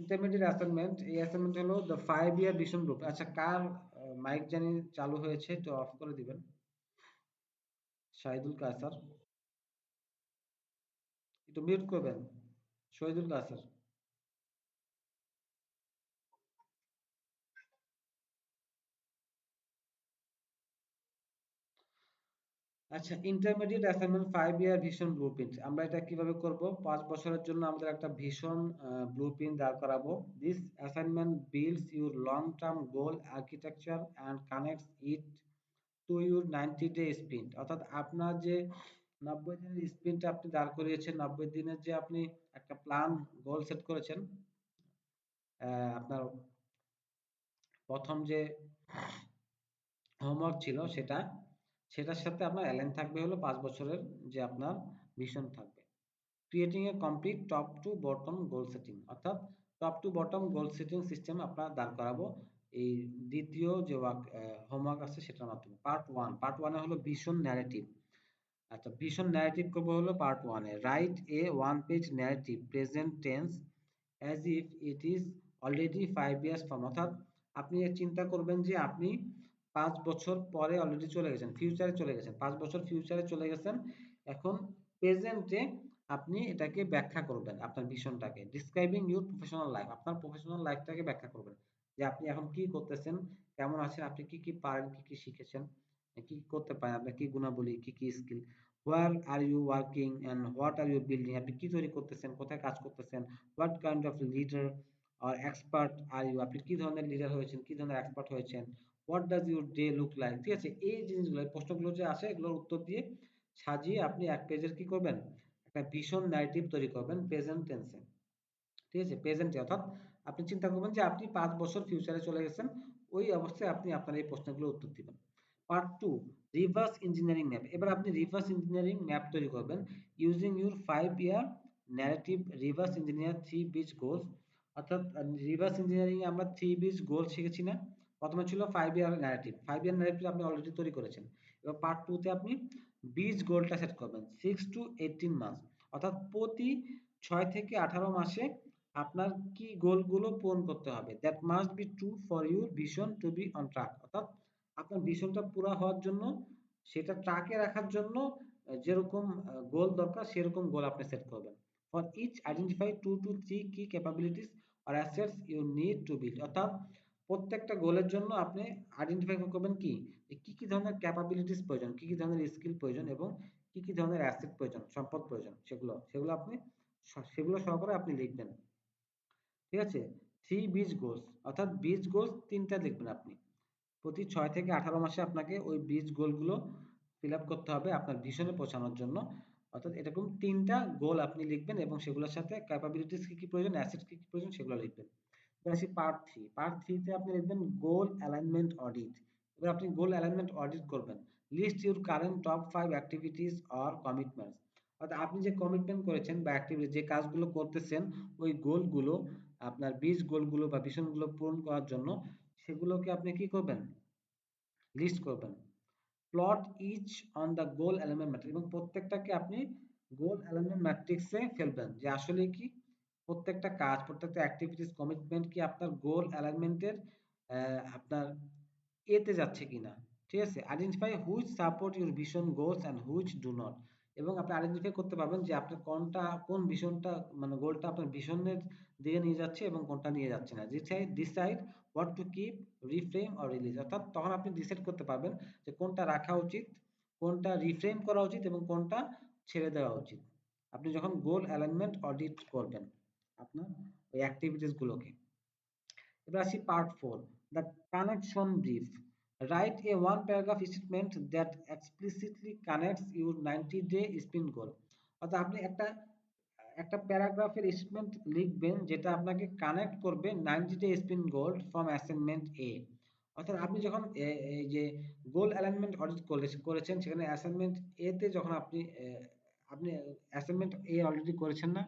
ইন্টারমিডিয়েট অ্যাসাইনমেন্ট। এই অ্যাসাইনমেন্ট হলো দ্য 5 ইয়ার ভিশন গ্রুপ। আচ্ছা, কার মাইক জানি চালু হয়েছে, তো অফ করে দিবেন। শাহিদুল কায়সার, একটু মিউট করবেন। শহীদুল কায়সার। আচ্ছা, intermediate assignment 5 year vision blueprint. আমরা এটা কিভাবে করব? 5 বছরের জন্য আমাদের একটা ভীষণ ব্লুপ্রিন্ট দাঁড় করাবো। This assignment builds your long term goal architecture and connects it two your 90 day sprint. অর্থাৎ আপনার যে 90 দিনের স্প্রিন্টটা আপনি দাঁড় করিয়েছেন, 90 দিনের যে আপনি একটা প্ল্যান গোল সেট করেছেন, আপনার প্রথম যে হোমওয়ার্ক ছিল সেটার সাথে আপনার অ্যালাইন থাকবে হলো 5 বছরের যে আপনার ভিশন থাকবে। Creating a complete top to bottom goal setting, অর্থাৎ top to bottom goal setting system আপনার দাঁড় করাবো এই দ্বিতীয় যে হোমওয়ার্ক আছে সেটার মাধ্যমে। পার্ট ওয়ানে হলো ভিশন ন্যারেটিভ। আচ্ছা, ভিশন ন্যারেটিভ করবো হলো পার্ট ওয়ানে। Write a 1 page narrative present tense as if it is already 5 years from, অর্থাৎ আপনি চিন্তা করবেন যে আপনি 5 বছর পরে অলরেডি চলে গেছেন, ফিউচারে চলে গেছেন, 5 বছর ফিউচারে চলে গেছেন। এখন প্রেজেন্টে আপনি এটাকে ব্যাখ্যা করবেন, আপনার ভিশনটাকে। ডিসক্রাইবিং ইউর প্রফেশনাল লাইফ, আপনার প্রফেশনাল লাইফটাকে ব্যাখ্যা করবেন, যে আপনি এখন কি করতেছেন, কেমন আছেন, আপনি কি কি পারেন, কি কি শিখেছেন, কি কি করতে পারেন, আপনার কি গুণাবলী, কি কি skill, where are you working and what are you building, আপনি কি তৈরি করতেছেন, কোথায় কাজ করতেছেন, হোয়াট কাইন্ড অফ লিডার আর এক্সপার্ট আর ইউ, আপনি কি ধরনের লিডার হয়েছেন, কি ধরনের এক্সপার্ট হয়েছেন, what does your day look like. ঠিক আছে, এই জিনিসগুলো, এই প্রশ্নগুলো যে আসে এগুলোর উত্তর দিয়ে সাজিয়ে আপনি 1 পেজের কি করবেন, একটা ভীষণ ন্যারেটিভ তৈরি করবেন প্রেজেন্ট টেন্সে। ঠিক আছে, প্রেজেন্টে, অর্থাৎ আপনি চিন্তা করবেন যে আপনি 5 বছর ফিউচারে চলে গেছেন, ওই অবস্থায় আপনি আপনার এই প্রশ্নগুলো উত্তর দিবেন। Part two, reverse engineering map. এবার আপনি রিভার্স ইঞ্জিনিয়ারিং ম্যাপ তৈরি করবেন using your 5 year narrative reverse engineer 3 beach goals. অর্থাৎ রিভার্স ইঞ্জিনিয়ারিং এ আমরা 3 বিচ গোল শিখেছি না? প্রথমে ছিল 5 ইয়ার ন্যারেটিভ, 5 ইয়ার ন্যারেটিভ আপনি অলরেডি তৈরি করেছেন। এবার পার্ট টু তে আপনি বিচ গোলটা সেট করবেন 6 to 18 মাস, অর্থাৎ প্রতি 6 থেকে 18 মাসে আপনার কি গোলগুলো পূরণ করতে হবে। That must be true for your vision to be on track, অর্থাৎ আপনার ভিশনটা পুরো হওয়ার জন্য, সেটা ট্র্যাকে রাখার জন্য যেরকম গোল দরকার সেরকম গোল আপনি সেট করবেন। ফর ইচ আইডেন্টিফাই 2 to 3 কি ক্যাপাবিলিটিস আর assets you need to build, অর্থাৎ প্রত্যেকটা গোলের জন্য আপনি আইডেন্টিফাই করবেন কি, যে কি কি ধরনের ক্যাপাবিলিটিস প্রয়োজন, কি কি ধরনের স্কিল প্রয়োজন, এবং কি কি ধরনের অ্যাসেট প্রয়োজন, সম্পদ প্রয়োজন, সেগুলো আপনি সেগুলো সহকারে আপনি লিখবেন। ঠিক আছে, 3 বিচ গোলস, অর্থাৎ বিচ গোলস 3টা লিখবেন আপনি। প্রতি 6 থেকে 18 মাসে আপনাকে ওই বিচ গোলগুলো ফিল আপ করতে হবে আপনার ভিশনে পৌঁছানোর জন্য। অর্থাৎ এরকম 3টা গোল আপনি লিখবেন এবং সেগুলোর সাথে ক্যাপাবিলিটিস কি কি প্রয়োজন, অ্যাসেট কি কি প্রয়োজন, সেগুলো লিখবেন। এবার আসি পার্ট থ্রিতে আপনি লিখবেন গোল অ্যালাইনমেন্ট অডিট। এবার আপনি গোল অ্যালাইনমেন্ট অডিট করবেন। List your current top 5 activities or commitments, অর্থাৎ আপনি যে কমিটমেন্ট করেছেন বা অ্যাক্টিভিটি যে কাজগুলো করতেছেন, ওই গোলগুলো, আপনার বিচ গোলগুলো বা ভিশনগুলো পূরণ করার জন্য সেগুলোকে আপনি কি করবেন, লিস্ট করবেন। Plot each on the goal element matrix, এবং প্রত্যেকটাকে আপনি গোল এলিমেন্ট ম্যাট্রিক্সে ফেলবেন যে আসলে কি প্রত্যেকটা কাজ, প্রত্যেকটা অ্যাক্টিভিটিস, কমিটমেন্ট কি আপনার গোল অ্যালাইনমেন্টের আপনার এতে যাচ্ছে কিনা। ঠিক আছে? Identify which support your vision goals and which do not. এবং আপনি আইডেন্টিফাই করতে পারবেন যে আপনার কোন ভিশনটা মানে গোলটা আপনার ভিশনের দিকে নিয়ে যাচ্ছে এবং কোনটা নিয়ে যাচ্ছে না। Decide what to keep, reframe or release. অর্থাৎ তখন আপনি ডিসাইড করতে পারবেন যে কোনটা রাখা উচিত, কোনটা রিফ্রেম করা উচিত এবং কোনটা ছেড়ে দেওয়া উচিত। আপনি যখন গোল অ্যালাইনমেন্ট অডিট করবেন আপনার ওই অ্যাক্টিভিটিস গুলোকে। এবার আসি part 4, the connection brief. Write a one paragraph statement that explicitly connects your 90-ডে স্প্রিন্ট গোল। অর্থাৎ আপনি একটা একটা প্যারাগ্রাফের স্টেটমেন্ট লিখবেন যেটা আপনাকে কানেক্ট করবে 90-ডে স্প্রিন্ট গোল ফ্রম অ্যাসাইনমেন্ট এ। অর্থাৎ আপনি যখন এই যে গোল অ্যালাইনমেন্ট অডিট করেছেন, সেখানে অ্যাসাইনমেন্ট এ তে যখন আপনি অ্যাসাইনমেন্ট এ অলরেডি করেছেন না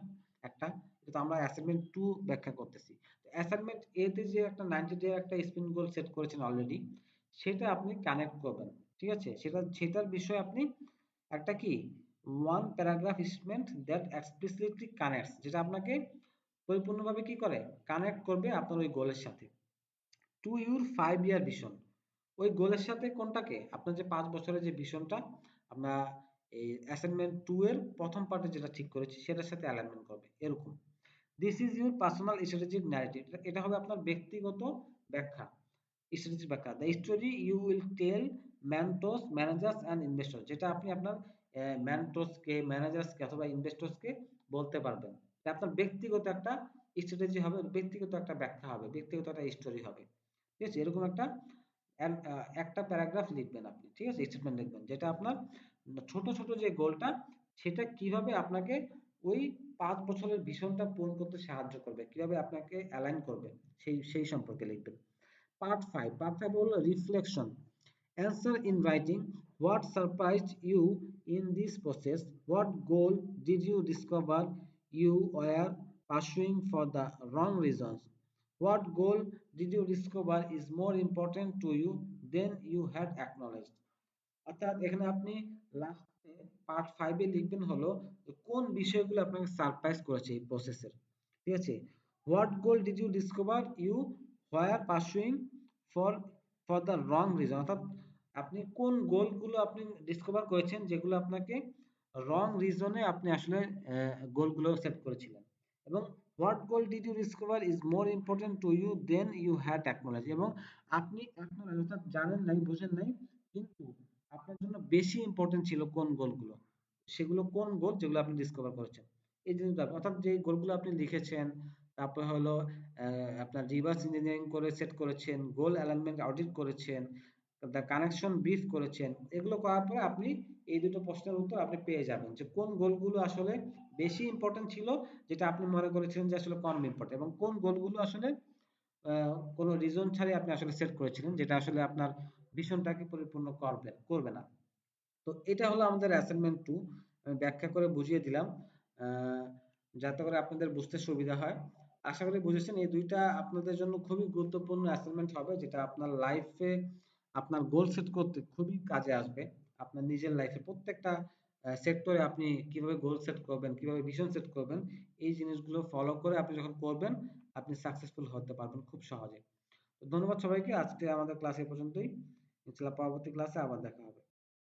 একটা, কিন্তু আমরা অ্যাসাইনমেন্ট 2 ব্যাখ্যা করতেছি। অ্যাসাইনমেন্ট এ তে যে একটা 90-ডে একটা স্প্রিন্ট গোল সেট করেছেন অলরেডি, সেটা আপনি কানেক্ট করবেন। ঠিক আছে? সেটার বিষয়ে আপনি একটা কি one paragraph statement that explicitly connects, যেটা আপনাকে পরিপূর্ণভাবে কি করে কানেক্ট করবে আপনার ওই গোলের সাথে। টু ইউর 5 ইয়ার ভিশন, ওই গোলের সাথে কোনটাকে, আপনার যে 5 বছরের যে ভিশনটা আমরা এই অ্যাসাইনমেন্ট 2 এর প্রথম পার্টে যেটা ঠিক করেছি সেটার সাথে অ্যালাইনমেন্ট করবে এরকম। This is your personal strategic narrative, এটা হবে আপনার ব্যক্তিগত ব্যাখ্যা, স্ট্র্যাটেজিক ব্যাখ্যা। The story you will tell mentors, managers and investor, যেটা আপনি আপনার ম্যান্টোসকে, ম্যানেজার্সকে অথবা ইনভেস্টরসকে বলতে পারবেন। এটা আপনার ব্যক্তিগত একটা স্ট্র্যাটেজি হবে, ব্যক্তিগত একটা ব্যাখ্যা হবে, ব্যক্তিগত একটা স্টোরি হবে। ঠিক আছে? এরকম একটা প্যারাগ্রাফ লিখবেন আপনি। ঠিক আছে? স্টেটমেন্ট লিখবেন যেটা আপনার ছোট ছোট যে গোলটা, সেটা কিভাবে আপনাকে ওই 5 বছরের ভিশনটা পূরণ করতে সাহায্য করবে, কিভাবে আপনাকে অ্যালাইন করবে, সেই সম্পর্কে লিখবেন। পার্ট 5 হলো reflection. Answer in writing: what surprised you in this process? What goal did you discover you were pursuing for the wrong reasons? What goal did you discover is more important to you than you had acknowledged? অর্থাৎ এখানে আপনি লাস্টে part 5 এ লিখবেন হলো কোন বিষয়গুলো আপনাকে surprise করেছে এই প্রসেসের। ঠিক আছে? What goal did you discover you were pursuing for for the wrong reason, অর্থাৎ আপনি কোন গোলগুলো আপনি ডিসকভার করেছেন যেগুলো আপনাকে রং রিজনে আপনি আসলে গোলগুলো সেট করেছিলেন। এবং what goal did you discover is more important to you than you had acknowledge, এবং আপনি অ্যাকনোলেজ অর্থাৎ জানেন নাই, বুঝেন নাই, কিন্তু আপনার জন্য বেশি ইম্পর্টেন্ট ছিল কোন গোলগুলো, সেগুলো কোন গোল যেগুলো আপনি ডিসকভার করেছেন। এই জিনিসগুলো অর্থাৎ যে গোলগুলো আপনি লিখেছেন, তারপর হলো আপনার রিভার্স ইঞ্জিনিয়ারিং করে সেট করেছেন, গোল অ্যালাইনমেন্ট অডিট করেছেন, দ্য কানেকশন ব্রিফ করেছেন, এগুলো করার পরে আপনি এই দুটো প্রশ্নের উত্তর আপনি পেয়ে যাবেন যে কোন গোলগুলো আসলে বেশি ইম্পর্টেন্ট ছিল, যেটা আপনি মনে করেছিলেন যে আসলে কম ইম্পর্টেন্ট, এবং কোন গোলগুলো আসলে কোনো রিজন ছাড়াই আপনি আসলে সেট করেছিলেন, যেটা আসলে আপনার ভিশনটাকে পরিপূর্ণ করবে না। তো এটা হলো আমাদের অ্যাসাইনমেন্ট 2, আমি ব্যাখ্যা করে বুঝিয়ে দিলাম যাতে করে আপনাদের বুঝতে সুবিধা হয়। আশা করি বুঝেছেন। এই দুইটা আপনাদের জন্য খুবই গুরুত্বপূর্ণ অ্যাসাইনমেন্ট হবে, যেটা আপনার লাইফে আপনার গোল সেট করতে খুবই কাজে আসবে। আপনার নিজের লাইফে প্রত্যেকটা সেক্টরে আপনি কিভাবে গোল সেট করবেন, কিভাবে ভিশন সেট করবেন, এই জিনিসগুলো ফলো করে আপনি যখন করবেন, আপনি সাকসেসফুল হতে পারবেন খুব সহজে। তো ধন্যবাদ সবাইকে। আজকে আমাদের ক্লাস এ পর্যন্তই। ইনশাআল্লাহ পরবর্তী ক্লাসে আবার দেখা হবে।